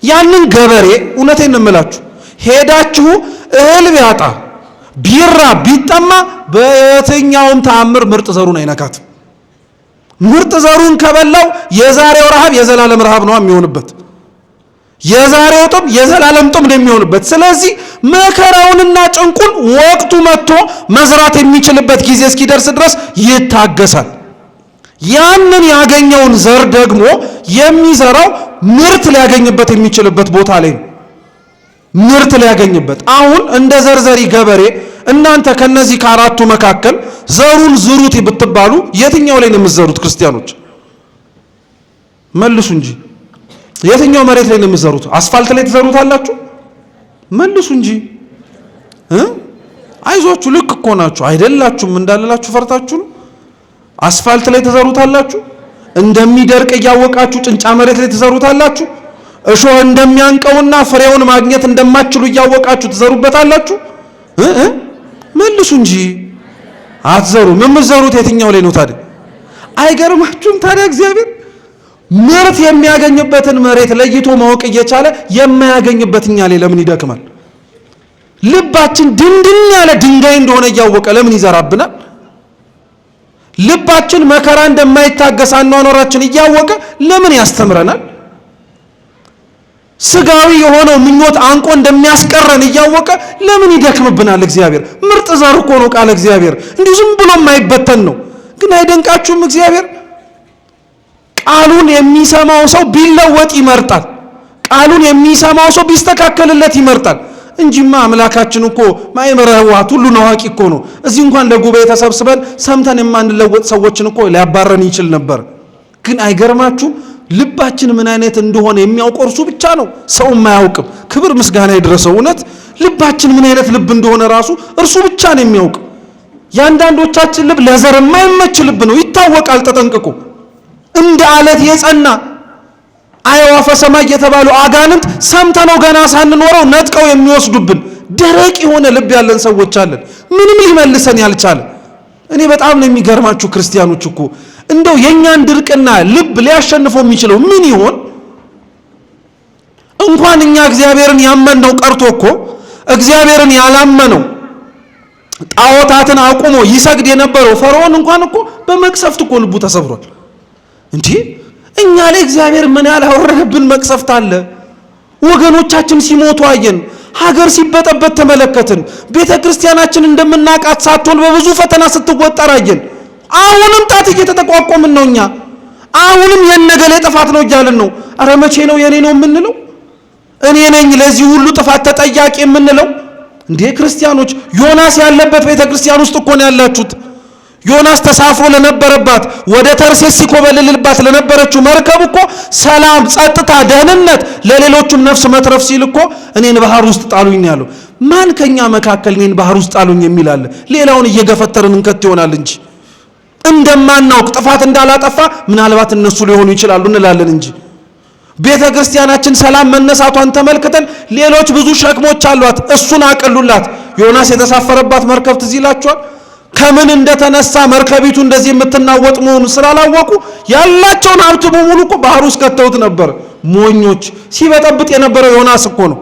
ያንን ገበሬ እውነቴን ነው የምላችሁ ሄዳችሁ እህል ቢያጣ ቢራ ቢጠማ በየትኛውም ተአምር ምርጥ ዘሩን አይነካትም። ምርጥ ዘሩን ከበላው የዛሬው ረሃብ የዘላለም ረሃብ ነው የሚሆንበት። የዛሬው ጥም የዘላለም ጥም ነው የሚሆንበት። ስለዚህ መከራውንና ጭንቁን ወቅቱ መጥቶ መዝራት የሚችልበት ጊዜ እስኪደርስ ድረስ ይታገሳል። ያንን ያገኘውን ዘር ደግሞ የሚዘራው ምርት ሊያገኝበት የሚችልበት ቦታ ላይ ነው። ምርት ሊያገኝበት። አሁን እንደ ዘርዘሪ ገበሬ እናንተ ከነዚህ ከአራቱ መካከል ዘሩን ዝሩት ብትባሉ የትኛው ላይ ነው የምትዘሩት? ክርስቲያኖች መልሱ እንጂ የትኛው መሬት ላይ ነው የምትዘሩት? አስፋልት ላይ ትዘሩታላችሁ? መልሱ እንጂ አይዟችሁ፣ ልክ እኮ ናችሁ። አይደላችሁም እንዳልላችሁ ፈርታችሁ ነው። አስፋልት ላይ ትዘሩታላችሁ? እንደሚደርቅ እያወቃችሁ ጭንጫ መሬት ላይ ትዘሩታላችሁ? እሾህ እንደሚያንቀውና ፍሬውን ማግኘት እንደማትችሉ እያወቃችሁ ትዘሩበታላችሁ? መልሱ እንጂ አትዘሩም። የምትዘሩት የትኛው ላይ ነው ታዲያ? አይገርማችሁም ታዲያ? እግዚአብሔር ምርት የሚያገኝበትን መሬት ለይቶ ማወቅ እየቻለ የማያገኝበት እኛ ላይ ለምን ይደክማል? ልባችን ድንድን ያለ ድንጋይ እንደሆነ እያወቀ ለምን ይዘራብናል? ልባችን መከራ እንደማይታገስ አኗኗራችን እያወቀ ለምን ያስተምረናል? ስጋዊ የሆነው ምኞት አንቆ እንደሚያስቀረን እያወቀ ለምን ይደክምብናል? እግዚአብሔር ምርጥ ዘር እኮ ነው ቃል እግዚአብሔር እንዲሁ ዝም ብሎ የማይበተን ነው። ግን አይደንቃችሁም? እግዚአብሔር ቃሉን የሚሰማው ሰው ቢለወጥ ይመርጣል። ቃሉን የሚሰማው ሰው ቢስተካከልለት ይመርጣል እንጂማ አምላካችን እኮ ማይመረ ህዋት ሁሉን አዋቂ እኮ ነው። እዚህ እንኳን ለጉባኤ ተሰብስበን ሰምተን የማንለወጥ ሰዎችን እኮ ሊያባረን ይችል ነበር። ግን አይገርማችሁም? ልባችን ምን አይነት እንደሆነ የሚያውቀው እርሱ ብቻ ነው፣ ሰው የማያውቅም። ክብር ምስጋና ይድረሰው። እውነት ልባችን ምን አይነት ልብ እንደሆነ ራሱ እርሱ ብቻ ነው የሚያውቀው። የአንዳንዶቻችን ልብ ለዘር የማይመች ልብ ነው፣ ይታወቃል ተጠንቅቆ። እንደ አለት የጸና አዕዋፈ ሰማይ የተባሉ አጋንንት ሰምተነው ገና ሳንኖረው ነጥቀው የሚወስዱብን ደረቅ የሆነ ልብ ያለን ሰዎች አለን፣ ምንም ሊመልሰን ያልቻለ። እኔ በጣም ነው የሚገርማችሁ ክርስቲያኖች እኮ እንደው የኛን ድርቅና ልብ ሊያሸንፈው የሚችለው ምን ይሆን? እንኳን እኛ እግዚአብሔርን ያመንነው ቀርቶ እኮ እግዚአብሔርን ያላመነው ጣዖታትን አቁሞ ይሰግድ የነበረው ፈርዖን እንኳን እኮ በመቅሰፍት እኮ ልቡ ተሰብሯል። እንዴ እኛ ላይ እግዚአብሔር ምን ያላወረደብን መቅሰፍት አለ? ወገኖቻችን ሲሞቱ አየን፣ ሀገር ሲበጠበት ተመለከትን፣ ቤተ ክርስቲያናችን እንደምናቃት ሳትሆን በብዙ ፈተና ስትወጠር አየን። አሁንም ጣት እየተጠቋቆምን ነው። እኛ አሁንም የነገሌ ጥፋት ነው እያልን ነው። አረ መቼ ነው የኔ ነው የምንለው? እኔ ነኝ ለዚህ ሁሉ ጥፋት ተጠያቂ የምንለው? እንዴ ክርስቲያኖች፣ ዮናስ ያለበት ቤተ ክርስቲያን ውስጥ እኮ ነው ያላችሁት። ዮናስ ተሳፍሮ ለነበረባት ወደ ተርሴስ ሲኮበልልባት ለነበረችው መርከብ እኮ ሰላም፣ ጸጥታ፣ ደህንነት ለሌሎቹም ነፍስ መትረፍ ሲል እኮ እኔን ባህር ውስጥ ጣሉኝ ያለው ማን? ከኛ መካከል እኔን ባህር ውስጥ ጣሉኝ የሚል አለ? ሌላውን እየገፈተርን እንከት ይሆናል እንጂ እንደማናውቅ ጥፋት እንዳላጠፋ ምናልባት እነሱ ሊሆኑ ይችላሉ እንላለን እንጂ ቤተ ክርስቲያናችን ሰላም መነሳቷን ተመልክተን ሌሎች ብዙ ሸክሞች አሏት፣ እሱን አቀሉላት። ዮናስ የተሳፈረባት መርከብ ትዝ ይላችኋል። ከምን እንደተነሳ መርከቢቱ እንደዚህ የምትናወጥ መሆኑ ስላላወቁ ያላቸውን ሀብት በሙሉ እኮ ባህር ውስጥ ከተውት ነበር። ሞኞች። ሲበጠብጥ የነበረው ዮናስ እኮ ነው።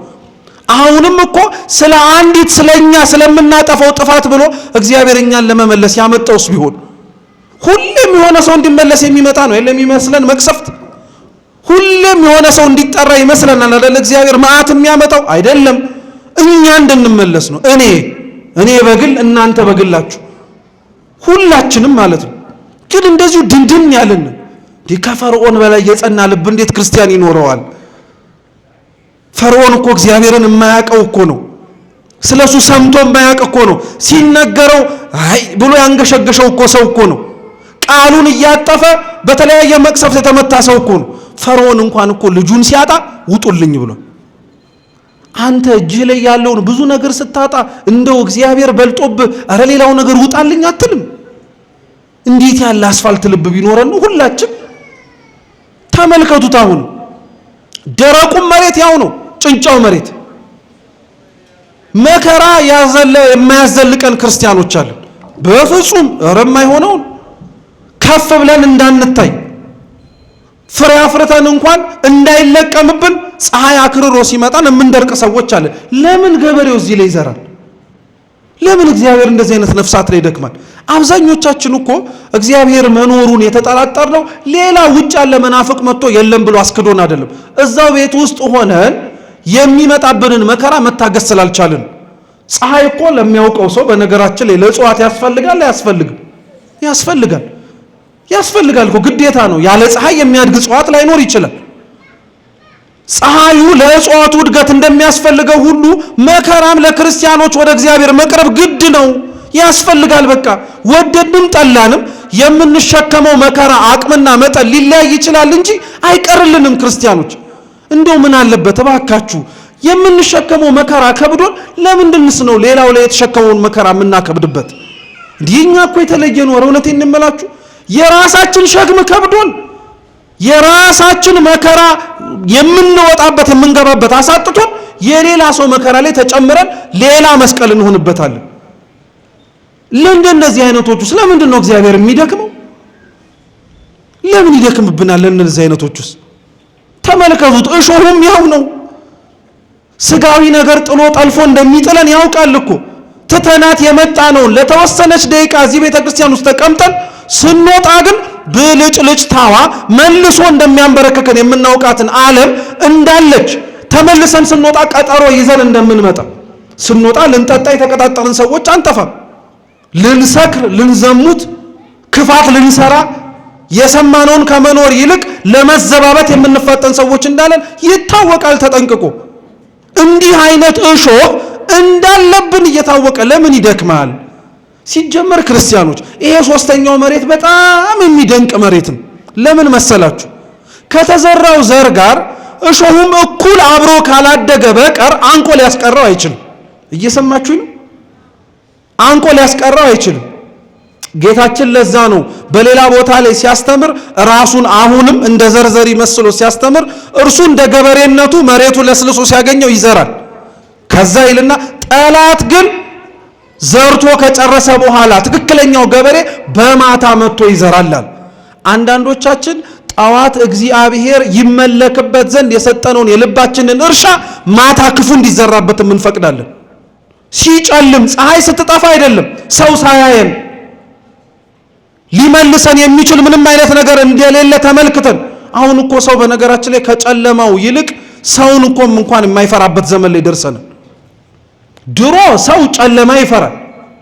አሁንም እኮ ስለ አንዲት ስለኛ ስለምናጠፋው ጥፋት ብሎ እግዚአብሔር እኛን ለመመለስ ያመጣውስ ቢሆን ሁሌም የሆነ ሰው እንዲመለስ የሚመጣ ነው የለም ይመስለን መቅሰፍት። ሁሌም የሆነ ሰው እንዲጠራ ይመስለናል አይደል? እግዚአብሔር መዓት የሚያመጣው አይደለም፣ እኛ እንድንመለስ ነው። እኔ በግል እናንተ በግላችሁ ሁላችንም ማለት ነው። ግን እንደዚሁ ድንድን ያለን ከፈርዖን በላይ የጸና ልብ እንዴት ክርስቲያን ይኖረዋል? ፈርዖን እኮ እግዚአብሔርን የማያውቀው እኮ ነው። ስለሱ ሰምቶ የማያውቅ እኮ ነው። ሲነገረው አይ ብሎ ያንገሸገሸው እኮ ሰው እኮ ነው። ቃሉን እያጠፈ በተለያየ መቅሰፍት የተመታ ሰው እኮ ነው። ፈርዖን እንኳን እኮ ልጁን ሲያጣ ውጡልኝ ብሎ አንተ እጅህ ላይ ያለውን ብዙ ነገር ስታጣ እንደው እግዚአብሔር በልጦብህ አረ ሌላው ነገር ውጣልኝ አትልም? እንዴት ያለ አስፋልት ልብ ቢኖረን ነው ሁላችን። ተመልከቱት። አሁን ደረቁም መሬት ያው ነው፣ ጭንጫው መሬት መከራ የማያዘልቀን ክርስቲያኖች አለን። በፍጹም ኧረ የማይሆነውን ከፍ ብለን እንዳንታይ ፍሬ አፍርተን እንኳን እንዳይለቀምብን ፀሐይ አክርሮ ሲመጣን የምንደርቅ ሰዎች አለን። ለምን ገበሬው እዚህ ላይ ይዘራል? ለምን እግዚአብሔር እንደዚህ አይነት ነፍሳት ላይ ይደክማል? አብዛኞቻችን እኮ እግዚአብሔር መኖሩን የተጠራጠርነው ሌላ ውጭ ያለ መናፍቅ መጥቶ የለም ብሎ አስክዶን አይደለም። እዛው ቤት ውስጥ ሆነን የሚመጣብንን መከራ መታገስ ስላልቻልን። ፀሐይ እኮ ለሚያውቀው ሰው በነገራችን ላይ ለእጽዋት ያስፈልጋል አያስፈልግም? ያስፈልጋል እኮ ግዴታ ነው። ያለ ፀሐይ የሚያድግ እጽዋት ላይኖር ይችላል። ፀሐዩ ለእጽዋቱ እድገት እንደሚያስፈልገው ሁሉ መከራም ለክርስቲያኖች ወደ እግዚአብሔር መቅረብ ግድ ነው፣ ያስፈልጋል። በቃ ወደድንም ጠላንም የምንሸከመው መከራ አቅምና መጠን ሊለያይ ይችላል እንጂ አይቀርልንም። ክርስቲያኖች እንደው ምን አለበት እባካችሁ የምንሸከመው መከራ ከብዶን ለምንድንስ ነው ሌላው ላይ የተሸከመውን መከራ የምናከብድበት? እንዲህኛ እኮ የተለየ ነው። እውነቴን እንምላችሁ የራሳችን ሸክም ከብዶን የራሳችን መከራ የምንወጣበት የምንገባበት አሳጥቶን የሌላ ሰው መከራ ላይ ተጨምረን ሌላ መስቀል እንሆንበታለን። ለእንደነዚህ አይነቶቹ ስለምንድን ነው እግዚአብሔር የሚደክመው? ለምን ይደክምብናል? ለእነዚህ አይነቶቹስ ተመልከቱት። እሾሁም ያው ነው። ስጋዊ ነገር ጥሎ ጠልፎ እንደሚጥለን ያውቃል እኮ። ትተናት የመጣ ነው ለተወሰነች ደቂቃ እዚህ ቤተ ክርስቲያን ውስጥ ተቀምጠን ስንወጣ ግን ብልጭልጭታዋ መልሶ እንደሚያንበረከከን የምናውቃትን ዓለም እንዳለች ተመልሰን ስንወጣ ቀጠሮ ይዘን እንደምንመጣ ስንወጣ ልንጠጣ የተቀጣጠርን ሰዎች አንጠፋም። ልንሰክር፣ ልንዘሙት፣ ክፋት ልንሰራ የሰማነውን ከመኖር ይልቅ ለመዘባበት የምንፈጠን ሰዎች እንዳለን ይታወቃል ተጠንቅቆ። እንዲህ አይነት እሾህ እንዳለብን እየታወቀ ለምን ይደክማል? ሲጀመር ክርስቲያኖች ይሄ ሶስተኛው መሬት በጣም የሚደንቅ መሬት ነው። ለምን መሰላችሁ? ከተዘራው ዘር ጋር እሾሁም እኩል አብሮ ካላደገ በቀር አንቆ ሊያስቀረው አይችልም። እየሰማችሁ ነው? አንቆ ሊያስቀረው አይችልም። ጌታችን ለዛ ነው በሌላ ቦታ ላይ ሲያስተምር ራሱን አሁንም እንደ ዘርዘሪ መስሎ ሲያስተምር እርሱ እንደ ገበሬነቱ መሬቱ ለስልሶ ሲያገኘው ይዘራል። ከዛ ይልና ጠላት ግን ዘርቶ ከጨረሰ በኋላ ትክክለኛው ገበሬ በማታ መጥቶ ይዘራል። አንዳንዶቻችን ጠዋት እግዚአብሔር ይመለክበት ዘንድ የሰጠነውን የልባችንን እርሻ ማታ ክፉ እንዲዘራበት እንፈቅዳለን። ሲጨልም ፀሐይ ስትጠፋ አይደለም ሰው ሳያየን ሊመልሰን የሚችል ምንም አይነት ነገር እንደሌለ ተመልክተን። አሁን እኮ ሰው በነገራችን ላይ ከጨለማው ይልቅ ሰውን እንኳን የማይፈራበት ዘመን ላይ ደርሰናል። ድሮ ሰው ጨለማ ይፈራል፣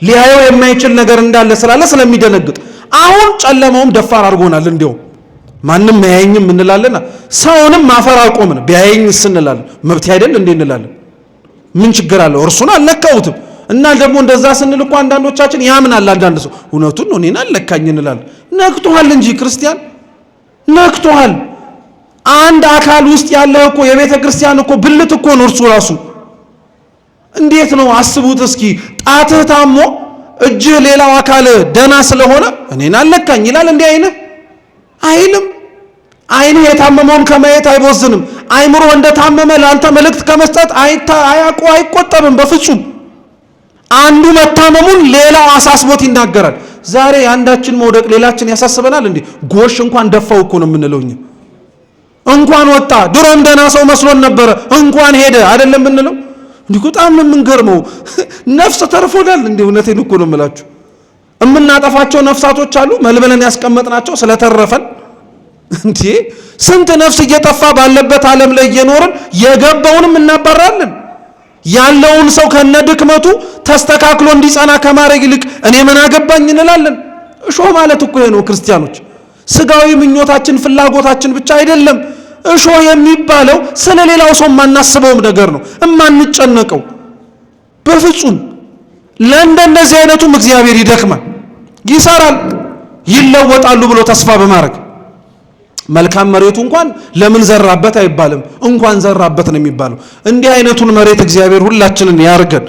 ሊያየው የማይችል ነገር እንዳለ ስላለ ስለሚደነግጥ። አሁን ጨለማውም ደፋር አድርጎናል። እንዲያው ማንም ያየኝም እንላለን፣ ሰውንም ማፈር አቆምን። ቢያየኝስ እንላለን፣ መብት አይደል እንዴ እንላለን። ምን ችግር አለው? እርሱን አልነካሁትም። እና ደግሞ እንደዛ ስንል እኮ አንዳንዶቻችን ያምናል። አንዳንድ ሰው እውነቱን ነው እኔን አልነካኝ እንላለን። ነክቶሃል እንጂ ክርስቲያን ነክቶሃል። አንድ አካል ውስጥ ያለ እኮ የቤተ ክርስቲያን እኮ ብልት እኮ ነው እርሱ ራሱ። እንዴት ነው አስቡት እስኪ። ጣትህ ታሞ እጅህ ሌላው አካል ደና ስለሆነ እኔን አለካኝ ይላል እንዴ? አይልም። አይን የታመመውን ከማየት አይቦዝንም። አይምሮ እንደታመመ ለአንተ መልእክት ከመስጠት አይቆጠብም በፍጹም። አንዱ መታመሙን ሌላው አሳስቦት ይናገራል። ዛሬ አንዳችን መውደቅ ሌላችን ያሳስበናል እንዴ? ጎሽ እንኳን ደፋው እኮ ነው የምንለው እኛ። እንኳን ወጣ፣ ድሮም ደና ሰው መስሎን ነበረ፣ እንኳን ሄደ አይደለም የምንለው። እንዲህ በጣም የምንገርመው ነፍስ ተርፎናል እንዴ? እውነቴን እኮ ነው የምላችሁ። እምናጠፋቸው ነፍሳቶች አሉ መልበለን ያስቀመጥናቸው ስለተረፈን እንዴ። ስንት ነፍስ እየጠፋ ባለበት ዓለም ላይ እየኖርን የገባውንም እናባራለን። ያለውን ሰው ከነድክመቱ ተስተካክሎ እንዲጸና ከማድረግ ይልቅ እኔ ምን አገባኝ እንላለን። እሾህ ማለት እኮ ይሄ ነው ክርስቲያኖች። ስጋዊ ምኞታችን ፍላጎታችን ብቻ አይደለም። እሾህ የሚባለው ስለሌላው ሰው የማናስበውም ነገር ነው፣ እማንጨነቀው በፍጹም። ለእንደነዚህ አይነቱም እግዚአብሔር ይደክማል፣ ይሰራል፣ ይለወጣሉ ብሎ ተስፋ በማድረግ መልካም መሬቱ እንኳን ለምን ዘራበት አይባልም፣ እንኳን ዘራበት ነው የሚባለው። እንዲህ አይነቱን መሬት እግዚአብሔር ሁላችንን ያርገን።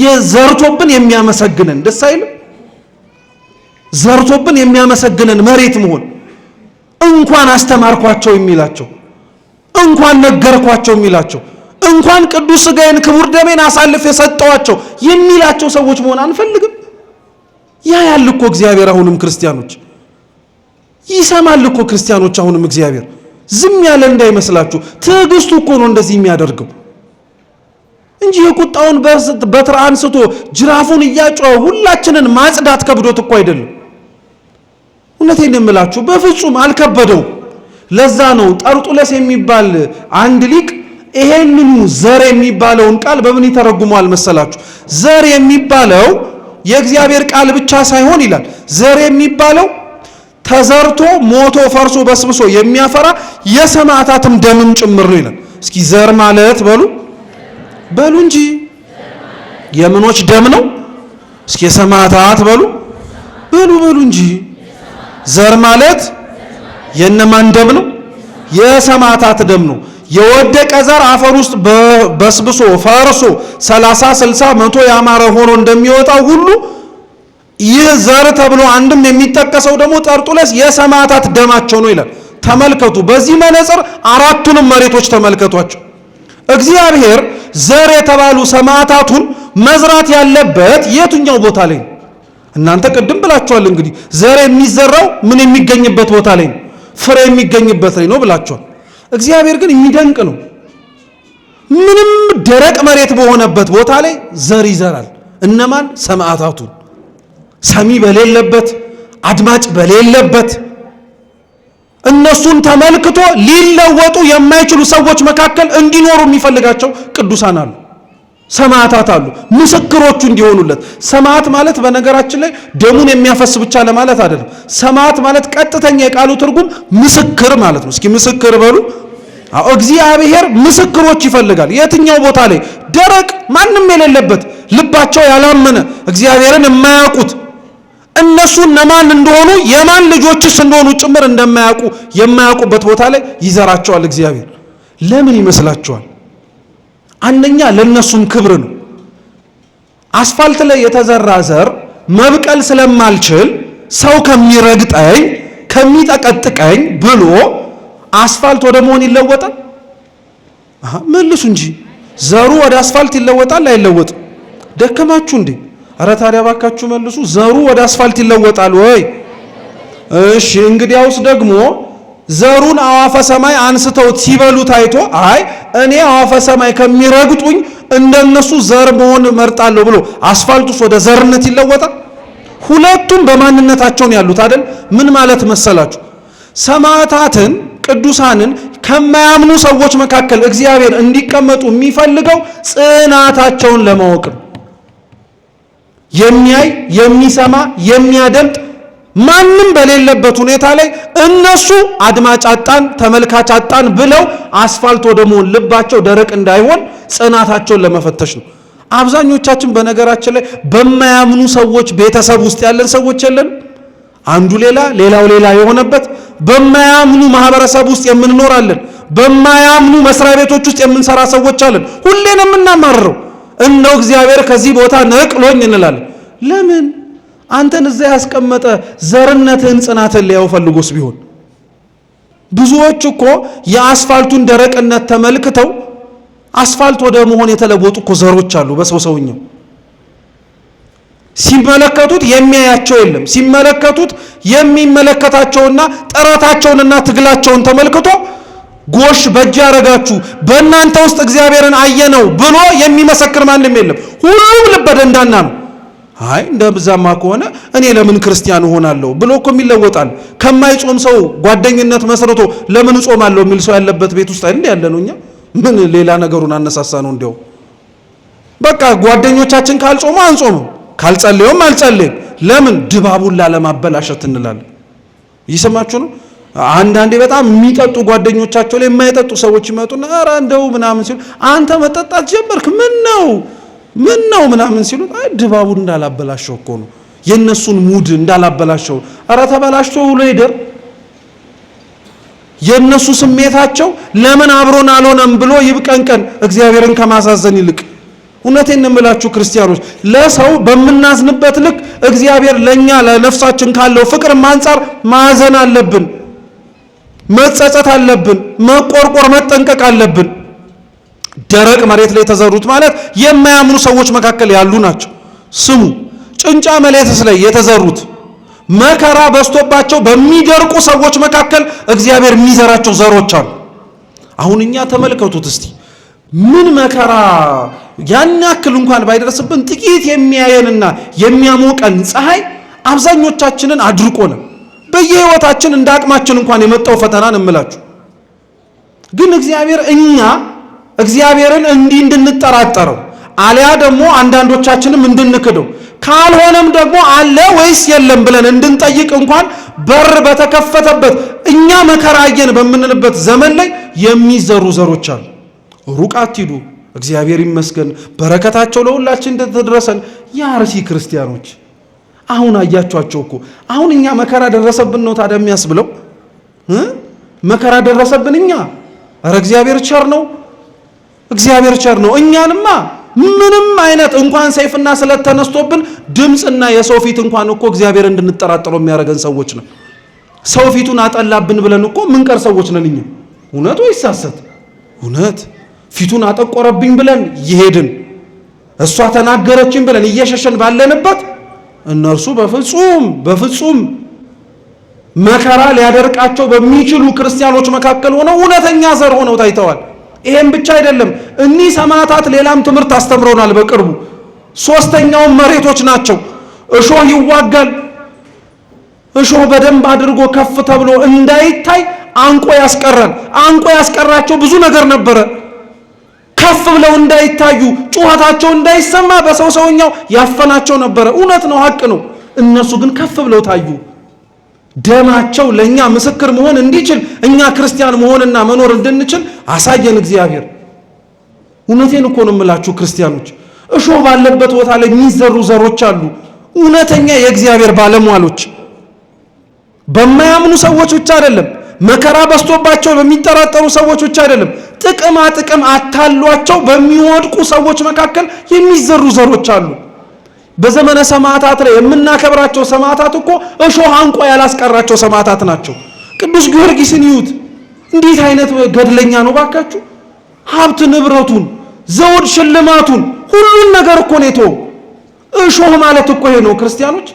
የዘርቶብን የሚያመሰግነን ደስ አይልም? ዘርቶብን የሚያመሰግነን መሬት መሆን፣ እንኳን አስተማርኳቸው የሚላቸው፣ እንኳን ነገርኳቸው የሚላቸው፣ እንኳን ቅዱስ ሥጋዬን ክቡር ደሜን አሳልፍ የሰጠዋቸው የሚላቸው ሰዎች መሆን አንፈልግም? ያ ያል እኮ እግዚአብሔር አሁንም ክርስቲያኖች ይሰማል እኮ ክርስቲያኖች አሁንም እግዚአብሔር ዝም ያለ እንዳይመስላችሁ። ትዕግስቱ እኮ ነው እንደዚህ የሚያደርገው እንጂ የቁጣውን በትር አንስቶ ጅራፉን እያጮኸ ሁላችንን ማጽዳት ከብዶት እኮ አይደለም። እውነቴን የምላችሁ በፍጹም አልከበደው። ለዛ ነው ጠርጡለስ የሚባል አንድ ሊቅ ይሄንኑ ዘር የሚባለውን ቃል በምን ይተረጉመዋል መሰላችሁ? ዘር የሚባለው የእግዚአብሔር ቃል ብቻ ሳይሆን ይላል፣ ዘር የሚባለው ተዘርቶ ሞቶ ፈርሶ በስብሶ የሚያፈራ የሰማዕታትም ደምም ጭምር ነው ይላል። እስኪ ዘር ማለት በሉ እንጂ የምኖች ደም ነው? እስኪ የሰማዕታት በሉ እንጂ ዘር ማለት የነማን ደም ነው? የሰማዕታት ደም ነው። የወደቀ ዘር አፈር ውስጥ በስብሶ ፈርሶ 30 60 100 ያማረ ሆኖ እንደሚወጣው ሁሉ ይህ ዘር ተብሎ አንድም የሚጠቀሰው ደግሞ ጠርጡለስ የሰማዕታት ደማቸው ነው ይላል። ተመልከቱ፣ በዚህ መነጽር አራቱንም መሬቶች ተመልከቷቸው። እግዚአብሔር ዘር የተባሉ ሰማዕታቱን መዝራት ያለበት የትኛው ቦታ ላይ ነው? እናንተ ቅድም ብላችኋል። እንግዲህ ዘር የሚዘራው ምን የሚገኝበት ቦታ ላይ ነው? ፍሬ የሚገኝበት ላይ ነው ብላችኋል። እግዚአብሔር ግን የሚደንቅ ነው። ምንም ደረቅ መሬት በሆነበት ቦታ ላይ ዘር ይዘራል። እነማን? ሰማዕታቱን። ሰሚ በሌለበት አድማጭ በሌለበት እነሱን ተመልክቶ ሊለወጡ የማይችሉ ሰዎች መካከል እንዲኖሩ የሚፈልጋቸው ቅዱሳን አሉ፣ ሰማዕታት አሉ፣ ምስክሮቹ እንዲሆኑለት። ሰማዕት ማለት በነገራችን ላይ ደሙን የሚያፈስ ብቻ ለማለት አይደለም። ሰማዕት ማለት ቀጥተኛ የቃሉ ትርጉም ምስክር ማለት ነው። እስኪ ምስክር በሉ። እግዚአብሔር ምስክሮች ይፈልጋል። የትኛው ቦታ ላይ? ደረቅ ማንም የሌለበት ልባቸው ያላመነ እግዚአብሔርን የማያውቁት እነሱ እነማን እንደሆኑ የማን ልጆችስ እንደሆኑ ጭምር የማያውቁበት ቦታ ላይ ይዘራቸዋል እግዚአብሔር። ለምን ይመስላችኋል? አንደኛ ለነሱም ክብር ነው። አስፋልት ላይ የተዘራ ዘር መብቀል ስለማልችል ሰው ከሚረግጠኝ ከሚጠቀጥቀኝ ብሎ አስፋልት ወደ መሆን ይለወጣል? መልሱ እንጂ ዘሩ ወደ አስፋልት ይለወጣል አይለወጥም? ደከማችሁ እንዴ? አረ ታዲያ ባካችሁ መልሱ። ዘሩ ወደ አስፋልት ይለወጣል ወይ? እሺ እንግዲያውስ ደግሞ ዘሩን አዋፈ ሰማይ አንስተውት ሲበሉ ታይቶ አይ እኔ አዋፈ ሰማይ ከሚረግጡኝ እንደነሱ ዘር መሆን መርጣለሁ ብሎ አስፋልቱስ ወደ ዘርነት ይለወጣል? ሁለቱም በማንነታቸው ነው ያሉት አይደል? ምን ማለት መሰላችሁ? ሰማዕታትን ቅዱሳንን ከማያምኑ ሰዎች መካከል እግዚአብሔር እንዲቀመጡ የሚፈልገው ጽናታቸውን ለማወቅ ነው። የሚያይ የሚሰማ የሚያደምጥ ማንም በሌለበት ሁኔታ ላይ እነሱ አድማጭ አጣን ተመልካች አጣን ብለው አስፋልት ወደ መሆን ልባቸው ደረቅ እንዳይሆን ጽናታቸውን ለመፈተሽ ነው። አብዛኞቻችን በነገራችን ላይ በማያምኑ ሰዎች ቤተሰብ ውስጥ ያለን ሰዎች የለን። አንዱ ሌላ ሌላው ሌላ የሆነበት በማያምኑ ማህበረሰብ ውስጥ የምንኖራለን። በማያምኑ መስሪያ ቤቶች ውስጥ የምንሰራ ሰዎች አለን። ሁሌን የምናማርረው እንደው እግዚአብሔር ከዚህ ቦታ ነቅሎኝ እንላለን። ለምን? አንተን እዛ ያስቀመጠ ዘርነትህን ጽናትን ሊያው ፈልጎስ ቢሆን ብዙዎች እኮ የአስፋልቱን ደረቅነት ተመልክተው አስፋልት ወደ መሆን የተለወጡ እኮ ዘሮች አሉ። በሰውኛው ሲመለከቱት የሚያያቸው የለም። ሲመለከቱት የሚመለከታቸውና ጥረታቸውንና ትግላቸውን ተመልክቶ ጎሽ በእጅ ያረጋችሁ በእናንተ ውስጥ እግዚአብሔርን አየነው ብሎ የሚመሰክር ማንም የለም። ሁሉም ልበ ደንዳና ነው። አይ እንደዛማ ከሆነ እኔ ለምን ክርስቲያን እሆናለሁ ብሎ እኮ ይለወጣል። ከማይጾም ሰው ጓደኝነት መስርቶ ለምን እጾማለሁ የሚል ሰው ያለበት ቤት ውስጥ አይደል ያለ ነው። እኛ ምን ሌላ ነገሩን አነሳሳ ነው? እንዲያው በቃ ጓደኞቻችን ካልጾሙ አንጾምም፣ ካልጸለዩም አልጸለይም። ለምን ድባቡን ላለማበላሸት እንላለን። ይሰማችሁ ነው። አንዳንዴ በጣም የሚጠጡ ጓደኞቻቸው ላይ የማይጠጡ ሰዎች ይመጡና ኧረ እንደው ምናምን ሲሉ አንተ መጠጣት ጀመርክ ምን ነው ምናምን ሲሉ አይ ድባቡን እንዳላበላሸው እኮ ነው፣ የነሱን ሙድ እንዳላበላሸው። ኧረ ተበላሽቶ ውሎ ይደር። የነሱ ስሜታቸው ለምን አብሮን አልሆነም ብሎ ይብቀንቀን እግዚአብሔርን ከማሳዘን ይልቅ። እውነቴን እንምላችሁ ክርስቲያኖች፣ ለሰው በምናዝንበት ልክ እግዚአብሔር ለኛ ለነፍሳችን ካለው ፍቅር አንፃር ማዘን አለብን፣ መጸጸት አለብን፣ መቆርቆር መጠንቀቅ አለብን። ደረቅ መሬት ላይ የተዘሩት ማለት የማያምኑ ሰዎች መካከል ያሉ ናቸው። ስሙ፣ ጭንጫ መሬትስ ላይ የተዘሩት መከራ በስቶባቸው በሚደርቁ ሰዎች መካከል እግዚአብሔር የሚዘራቸው ዘሮች አሉ። አሁን እኛ ተመልከቱት እስቲ ምን መከራ ያን ያክል እንኳን ባይደርስብን ጥቂት የሚያየንና የሚያሞቀን ፀሐይ አብዛኞቻችንን አድርቆናል። በየህይወታችን እንደ አቅማችን እንኳን የመጣው ፈተናን እምላችሁ ግን እግዚአብሔርን እንዲህ እንድንጠራጠረው አልያ ደግሞ አንዳንዶቻችንም እንድንክደው ካልሆነም ደግሞ አለ ወይስ የለም ብለን እንድንጠይቅ እንኳን በር በተከፈተበት እኛ መከራ አየን በምንልበት ዘመን ላይ የሚዘሩ ዘሮች አሉ። ሩቅ አትሂዱ። እግዚአብሔር ይመስገን በረከታቸው ለሁላችን እንደተደረሰን የአርሲ ክርስቲያኖች አሁን አያቸዋቸው እኮ አሁን እኛ መከራ ደረሰብን ነው ታዲያ የሚያስብለው? መከራ ደረሰብን እኛ? ኧረ እግዚአብሔር ቸር ነው፣ እግዚአብሔር ቸር ነው። እኛንማ ምንም አይነት እንኳን ሰይፍና ስለት ተነስቶብን ድምፅና የሰው ፊት እንኳን እኮ እግዚአብሔር እንድንጠራጠረው የሚያደርገን ሰዎች ነው። ሰው ፊቱን አጠላብን ብለን እኮ ምንቀር ሰዎች ነን እኛ። እውነት ወይስ ሐሰት? እውነት። ፊቱን አጠቆረብኝ ብለን ይሄድን እሷ ተናገረችን ብለን እየሸሸን ባለንበት እነርሱ በፍጹም መከራ ሊያደርቃቸው በሚችሉ ክርስቲያኖች መካከል ሆነው እውነተኛ ዘር ሆነው ታይተዋል። ይሄም ብቻ አይደለም። እኒህ ሰማዕታት ሌላም ትምህርት አስተምረውናል በቅርቡ። ሶስተኛውም መሬቶች ናቸው። እሾህ ይዋጋል። እሾህ በደንብ አድርጎ ከፍ ተብሎ እንዳይታይ አንቆ ያስቀራል። አንቆ ያስቀራቸው ብዙ ነገር ነበረ። ከፍ ብለው እንዳይታዩ ጩኸታቸው እንዳይሰማ በሰውኛው ያፈናቸው ነበረ። እውነት ነው፣ ሀቅ ነው። እነሱ ግን ከፍ ብለው ታዩ። ደማቸው ለኛ ምስክር መሆን እንዲችል እኛ ክርስቲያን መሆንና መኖር እንድንችል አሳየን እግዚአብሔር። እውነቴን እኮ ነው የምላችሁ ክርስቲያኖች፣ እሾህ ባለበት ቦታ ላይ የሚዘሩ ዘሮች አሉ። እውነተኛ የእግዚአብሔር ባለሟሎች በማያምኑ ሰዎች ብቻ አይደለም፣ መከራ በስቶባቸው በሚጠራጠሩ ሰዎች ብቻ አይደለም፣ ጥቅም አታሏቸው በሚወድቁ ሰዎች መካከል የሚዘሩ ዘሮች አሉ። በዘመነ ሰማዕታት ላይ የምናከብራቸው ሰማዕታት እኮ እሾህ አንቆ ያላስቀራቸው ሰማዕታት ናቸው። ቅዱስ ጊዮርጊስን ይዩት፣ እንዴት አይነት ገድለኛ ነው ባካችሁ! ሀብት ንብረቱን፣ ዘውድ ሽልማቱን፣ ሁሉን ነገር እኮ ነው የተወው። እሾህ ማለት እኮ ይሄ ነው ክርስቲያኖች።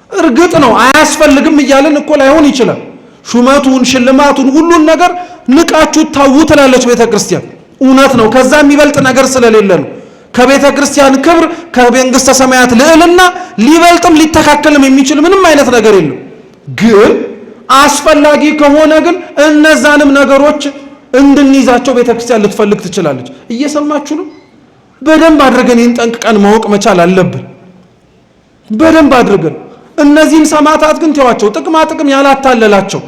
እርግጥ ነው አያስፈልግም እያልን እኮ ላይሆን ይችላል። ሹመቱን፣ ሽልማቱን፣ ሁሉን ነገር ንቃችሁ ታው ትላለች ቤተ ክርስቲያን። እውነት ነው፣ ከዛ የሚበልጥ ነገር ስለሌለ ነው። ከቤተ ክርስቲያን ክብር ከመንግስተ ሰማያት ልዕልና ሊበልጥም ሊተካከልም የሚችል ምንም አይነት ነገር የለም። ግን አስፈላጊ ከሆነ ግን እነዛንም ነገሮች እንድንይዛቸው ቤተ ክርስቲያን ልትፈልግ ትችላለች። እየሰማችሁ ነው? በደንብ አድርገን ይህን ጠንቅቀን ማወቅ መቻል አለብን። በደንብ አድርገን እነዚህን ሰማዕታት ግን ተዋቸው፣ ጥቅም ያላታለላቸው።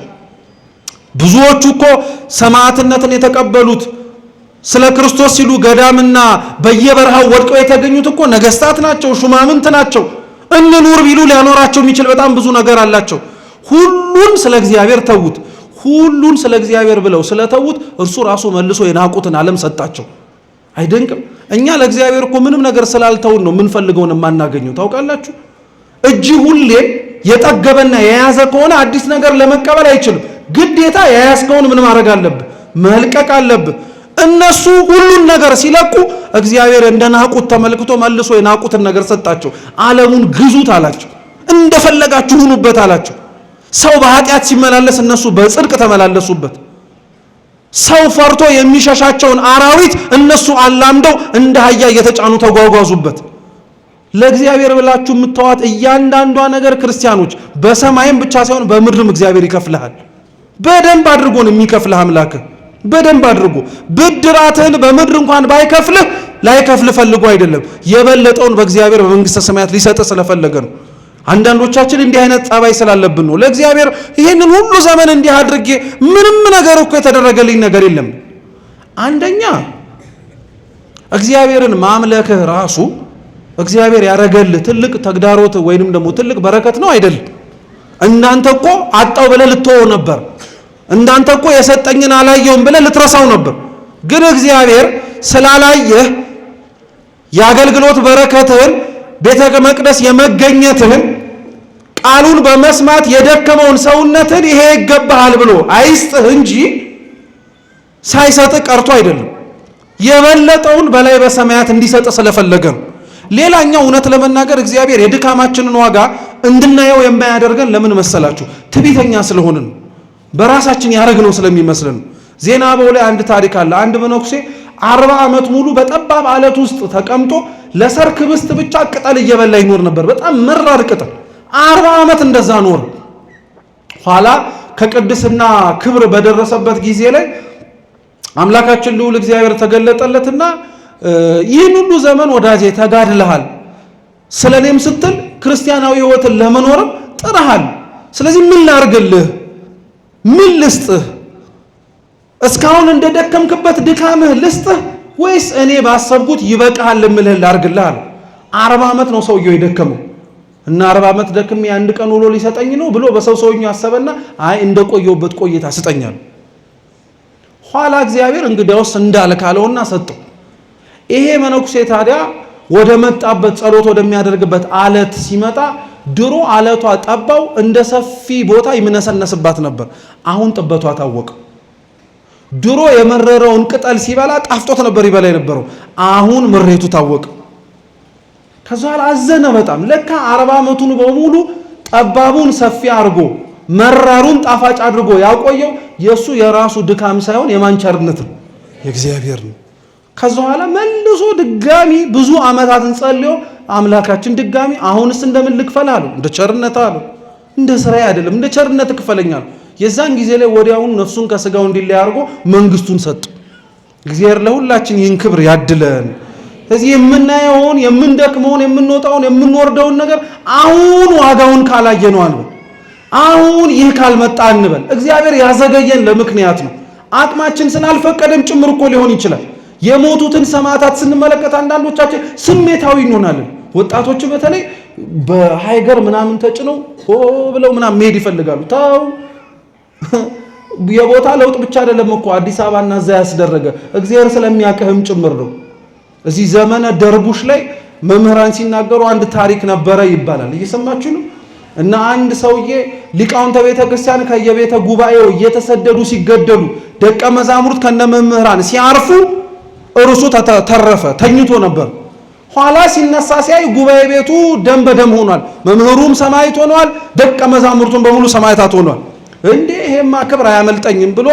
ብዙዎቹ እኮ ሰማዕትነትን የተቀበሉት ስለ ክርስቶስ ሲሉ ገዳምና በየበረሃው ወድቀው የተገኙት እኮ ነገስታት ናቸው፣ ሹማምንት ናቸው። እንኑር ቢሉ ሊያኖራቸው የሚችል በጣም ብዙ ነገር አላቸው። ሁሉን ስለ እግዚአብሔር ተዉት። ሁሉን ስለ እግዚአብሔር ብለው ስለተዉት እርሱ ራሱ መልሶ የናቁትን ዓለም ሰጣቸው። አይደንቅም? እኛ ለእግዚአብሔር እኮ ምንም ነገር ስላልተውን ነው የምንፈልገውን የማናገኘው። ታውቃላችሁ? እጅ ሁሌ የጠገበና የያዘ ከሆነ አዲስ ነገር ለመቀበል አይችልም። ግዴታ የያዝከውን ምን ማድረግ አለብህ? መልቀቅ አለብህ። እነሱ ሁሉን ነገር ሲለቁ እግዚአብሔር እንደናቁት ተመልክቶ መልሶ የናቁትን ነገር ሰጣቸው። ዓለሙን ግዙት አላቸው። እንደፈለጋችሁ ሁኑበት አላቸው። ሰው በኃጢአት ሲመላለስ እነሱ በጽድቅ ተመላለሱበት። ሰው ፈርቶ የሚሸሻቸውን አራዊት እነሱ አላምደው እንደ አህያ እየተጫኑ ተጓጓዙበት። ለእግዚአብሔር ብላችሁ የምትተዋት እያንዳንዷ ነገር ክርስቲያኖች በሰማይም ብቻ ሳይሆን በምድርም እግዚአብሔር ይከፍልሃል። በደንብ አድርጎ ነው የሚከፍልህ አምላክ። በደንብ አድርጎ ብድራትህን በምድር እንኳን ባይከፍልህ ላይከፍልህ ፈልጎ አይደለም፣ የበለጠውን በእግዚአብሔር በመንግስተ ሰማያት ሊሰጥህ ስለፈለገ ነው። አንዳንዶቻችን እንዲህ አይነት ጸባይ ስላለብን ነው ለእግዚአብሔር ይሄንን ሁሉ ዘመን እንዲህ አድርጌ ምንም ነገር እኮ የተደረገልኝ ነገር የለም። አንደኛ እግዚአብሔርን ማምለክህ ራሱ እግዚአብሔር ያረገልህ ትልቅ ተግዳሮት ወይንም ደግሞ ትልቅ በረከት ነው አይደል? እንዳንተ እኮ አጣው ብለህ ልትወው ነበር። እንዳንተ እኮ የሰጠኝን አላየውም ብለህ ልትረሳው ነበር። ግን እግዚአብሔር ስላላየህ የአገልግሎት በረከትህን ቤተ መቅደስ የመገኘትህን ቃሉን በመስማት የደከመውን ሰውነትን ይሄ ይገባሃል ብሎ አይስጥህ እንጂ ሳይሰጥህ ቀርቶ አይደለም። የበለጠውን በላይ በሰማያት እንዲሰጥህ ስለፈለገ ነው። ሌላኛው እውነት ለመናገር እግዚአብሔር የድካማችንን ዋጋ እንድናየው የማያደርገን ለምን መሰላችሁ? ትዕቢተኛ ስለሆንን በራሳችን ያደረግነው ስለሚመስልን። ዜና አበው ላይ አንድ ታሪክ አለ። አንድ መነኩሴ 40 ዓመት ሙሉ በጠባብ አለት ውስጥ ተቀምጦ ለሰርክ ብስት ብቻ ቅጠል እየበላ ይኖር ነበር። በጣም መራር ቅጠል 40 ዓመት እንደዛ ኖር። ኋላ ከቅድስና ክብር በደረሰበት ጊዜ ላይ አምላካችን ልዑል እግዚአብሔር ተገለጠለትና ይህን ሁሉ ዘመን ወዳጄ ተጋድለሃል፣ ስለኔም ስትል ክርስቲያናዊ ሕይወትን ለመኖርም ጥረሃል። ስለዚህ ምን ላርግልህ? ምን ልስጥህ? እስካሁን እንደደከምክበት ድካምህ ልስጥህ ወይስ እኔ ባሰብኩት ይበቃሃል እምልህ ላርግልህ አለ። 40 ዓመት ነው ሰውየው የደከመው እና 40 ዓመት ደክሜ አንድ ቀን ውሎ ሊሰጠኝ ነው ብሎ በሰውኛው አሰበና አይ እንደቆየውበት ቆይታ ስጠኛል። ኋላ እግዚአብሔር እንግዲያውስ እንዳልካለውና ሰጠው። ይሄ መነኩሴ ታዲያ ወደ መጣበት ጸሎት ወደሚያደርግበት አለት ሲመጣ ድሮ አለቷ ጠባው እንደ ሰፊ ቦታ ይመነሰነስባት ነበር። አሁን ጥበቷ ታወቀ። ድሮ የመረረውን ቅጠል ሲበላ ጣፍጦት ነበር ይበላ የነበረው። አሁን ምሬቱ ታወቀ። ከዛ አዘነ በጣም። ለካ 40 ዓመቱን በሙሉ ጠባቡን ሰፊ አድርጎ መራሩን ጣፋጭ አድርጎ ያቆየው የሱ የራሱ ድካም ሳይሆን የማንቸርነት ነው፣ የእግዚአብሔር ነው። ከዛ በኋላ መልሶ ድጋሚ ብዙ ዓመታትን ጸልዮ አምላካችን ድጋሚ አሁንስ እንደምን ልክፈል አለው። እንደ ቸርነት አለው። እንደ ስራዬ አይደለም እንደ ቸርነት ክፈለኛል። የዛን ጊዜ ላይ ወዲያውኑ ነፍሱን ከስጋው እንዲለይ አድርጎ መንግስቱን ሰጠ። እግዚአብሔር ለሁላችን ይህን ክብር ያድለን። ስለዚህ የምናየውን የምንደክመውን የምንወጣውን የምንወርደውን ነገር አሁን ዋጋውን ካላየነው አንበል፣ አሁን ይህ ካልመጣ እንበል። እግዚአብሔር ያዘገየን ለምክንያት ነው። አቅማችን ስላልፈቀደም ጭምር እኮ ሊሆን ይችላል። የሞቱትን ሰማዕታት ስንመለከት አንዳንዶቻችን ስሜታዊ እንሆናለን። ወጣቶች በተለይ በሃይገር ምናምን ተጭነው ሆ ብለው ምናምን መሄድ ይፈልጋሉ። ታው የቦታ ለውጥ ብቻ አይደለም እኮ አዲስ አበባና እዛ ያስደረገ እግዚአብሔር ስለሚያቀህም ጭምር ነው። እዚህ ዘመነ ደርቡሽ ላይ መምህራን ሲናገሩ አንድ ታሪክ ነበረ ይባላል። እየሰማችሁ ነው። እና አንድ ሰውዬ ሊቃውንተ ቤተ ክርስቲያን ከየቤተ ጉባኤው እየተሰደዱ ሲገደሉ ደቀ መዛሙርት ከነመምህራን ሲያርፉ እርሱ ተረፈ፣ ተኝቶ ነበር። ኋላ ሲነሳ ሲያይ ጉባኤ ቤቱ ደም በደም ሆኗል። መምህሩም ሰማዕት ሆኗል፣ ደቀ መዛሙርቱም በሙሉ ሰማዕታት ሆኗል። እንዴ ይሄማ ክብር አያመልጠኝም ብሎ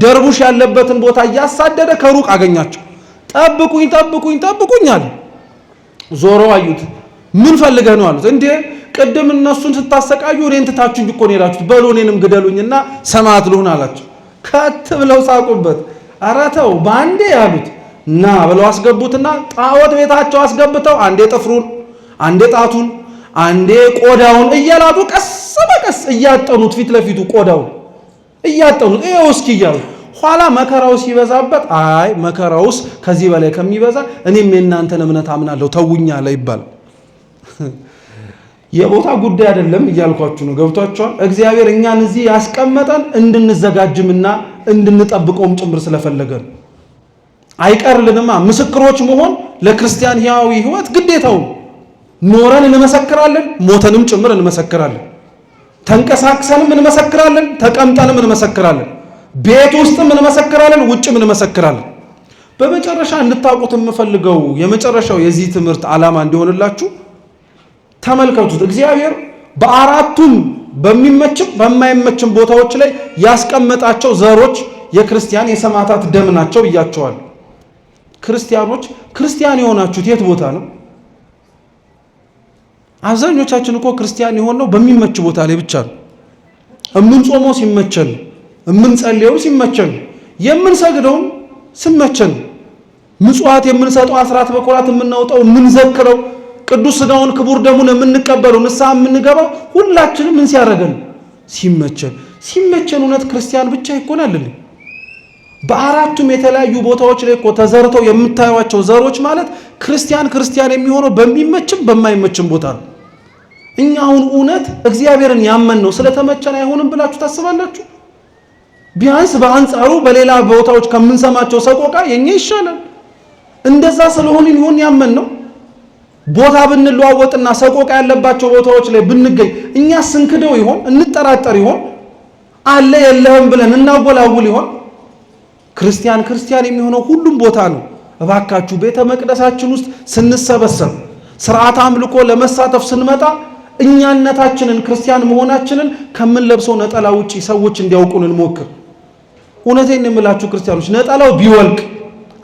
ደርቡሽ ያለበትን ቦታ እያሳደደ ከሩቅ አገኛቸው። ጠብቁኝ ጠብቁኝ ጠብቁኝ አለ። ዞሮ አዩት። ምን ፈልገህ ነው አሉት። እንዴ ቅድም እነሱን ስታሰቃዩ እኔን ትታችሁኝ እኮ ነው የሄዳችሁት፣ በሉ እኔንም ግደሉኝና ሰማዕት ልሁን አላቸው። ከት ብለው ሳቁበት። ኧረ ተው ባንዴ ያሉት እና ብለው አስገቡትና ጣዖት ቤታቸው አስገብተው አንዴ ጥፍሩን አንዴ ጣቱን አንዴ ቆዳውን እያላጡ ቀስ በቀስ እያጠኑት ፊት ለፊቱ ቆዳውን እያጠኑት ይኸው እስኪ እያሉ ኋላ መከራው ሲበዛበት አይ መከራውስ ከዚህ በላይ ከሚበዛ እኔም የእናንተን እምነት አምናለሁ ተውኛ ላይ ይባል። የቦታ ጉዳይ አይደለም እያልኳችሁ ነው። ገብቷችኋል? እግዚአብሔር እኛን እዚህ ያስቀመጠን እንድንዘጋጅምና እንድንጠብቀውም ጭምር ስለፈለገ ነው። አይቀርልንማ። ምስክሮች መሆን ለክርስቲያን ሕያዊ ሕይወት ግዴታው። ኖረን እንመሰክራለን፣ ሞተንም ጭምር እንመሰክራለን። ተንቀሳቅሰንም እንመሰክራለን፣ ተቀምጠንም እንመሰክራለን። ቤት ውስጥም እንመሰክራለን፣ ውጭም እንመሰክራለን። በመጨረሻ እንድታውቁት የምፈልገው የመጨረሻው የዚህ ትምህርት ዓላማ እንዲሆንላችሁ ተመልከቱት። እግዚአብሔር በአራቱም በሚመችም በማይመችም ቦታዎች ላይ ያስቀመጣቸው ዘሮች የክርስቲያን የሰማዕታት ደም ናቸው ብያቸዋል። ክርስቲያኖች ክርስቲያን የሆናችሁት የት ቦታ ነው? አብዛኞቻችን እኮ ክርስቲያን የሆነው በሚመች ቦታ ላይ ብቻ ነው። እምንጾመው ሲመቸን፣ እምንጸልየው ሲመቸን፣ የምንሰግደውም ሲመቸን፣ ምጽዋት የምንሰጠው አስራት በኩራት የምናወጣው የምንዘክረው ቅዱስ ሥጋውን ክቡር ደሙን የምንቀበለው ንስሐ የምንገባው ሁላችንም ምን ሲያደርገን? ሲመቸን። ሲመቸን እውነት ክርስቲያን ብቻ ይኮናል? በአራቱም የተለያዩ ቦታዎች ላይ እኮ ተዘርተው የምታዩዋቸው ዘሮች ማለት ክርስቲያን የሚሆነው በሚመችም በማይመችም ቦታ ነው። እኛ አሁን እውነት እግዚአብሔርን ያመን ነው ስለተመቸን አይሆንም ብላችሁ ታስባላችሁ? ቢያንስ በአንጻሩ በሌላ ቦታዎች ከምንሰማቸው ሰቆቃ የኛ ይሻላል። እንደዛ ስለሆንን ይሆን ያመን ነው? ቦታ ብንለዋወጥና ሰቆቃ ያለባቸው ቦታዎች ላይ ብንገኝ እኛ ስንክደው ይሆን? እንጠራጠር ይሆን? አለ የለህም ብለን እናወላውል ይሆን? ክርስቲያን የሚሆነው ሁሉም ቦታ ነው። እባካችሁ ቤተ መቅደሳችን ውስጥ ስንሰበሰብ ስርዓት አምልኮ ለመሳተፍ ስንመጣ እኛነታችንን ክርስቲያን መሆናችንን ከምንለብሰው ነጠላ ውጪ ሰዎች እንዲያውቁን እንሞክር። እውነቴን የምላችሁ ክርስቲያኖች ነጠላው ቢወልቅ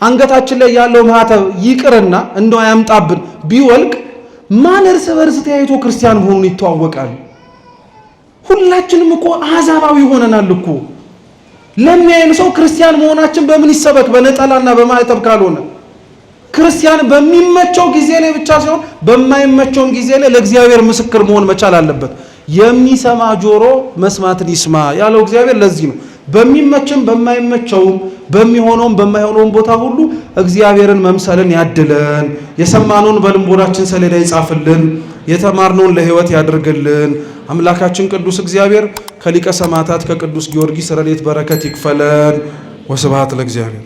አንገታችን ላይ ያለው ማህተብ ይቅርና እንደው ያምጣብን ቢወልቅ ማን እርስ በርስ ተያይቶ ክርስቲያን መሆኑን ይተዋወቃል? ሁላችንም እኮ አሕዛባዊ ሆነናል እኮ። ለሚያየን ሰው ክርስቲያን መሆናችን በምን ይሰበክ? በነጠላና በማህተብ ካልሆነ ክርስቲያን በሚመቸው ጊዜ ላይ ብቻ ሳይሆን በማይመቸውም ጊዜ ላይ ለእግዚአብሔር ምስክር መሆን መቻል አለበት። የሚሰማ ጆሮ መስማትን ይስማ ያለው እግዚአብሔር ለዚህ ነው። በሚመችም በማይመቸውም በሚሆነውም በማይሆነውም ቦታ ሁሉ እግዚአብሔርን መምሰልን ያድለን። የሰማነውን በልቦናችን ሰሌዳ ይጻፍልን። የተማርነውን ለሕይወት ያድርግልን። አምላካችን ቅዱስ እግዚአብሔር ከሊቀ ሰማዕታት ከቅዱስ ጊዮርጊስ ረድኤት በረከት ይክፈለን። ወስብሐት ለእግዚአብሔር።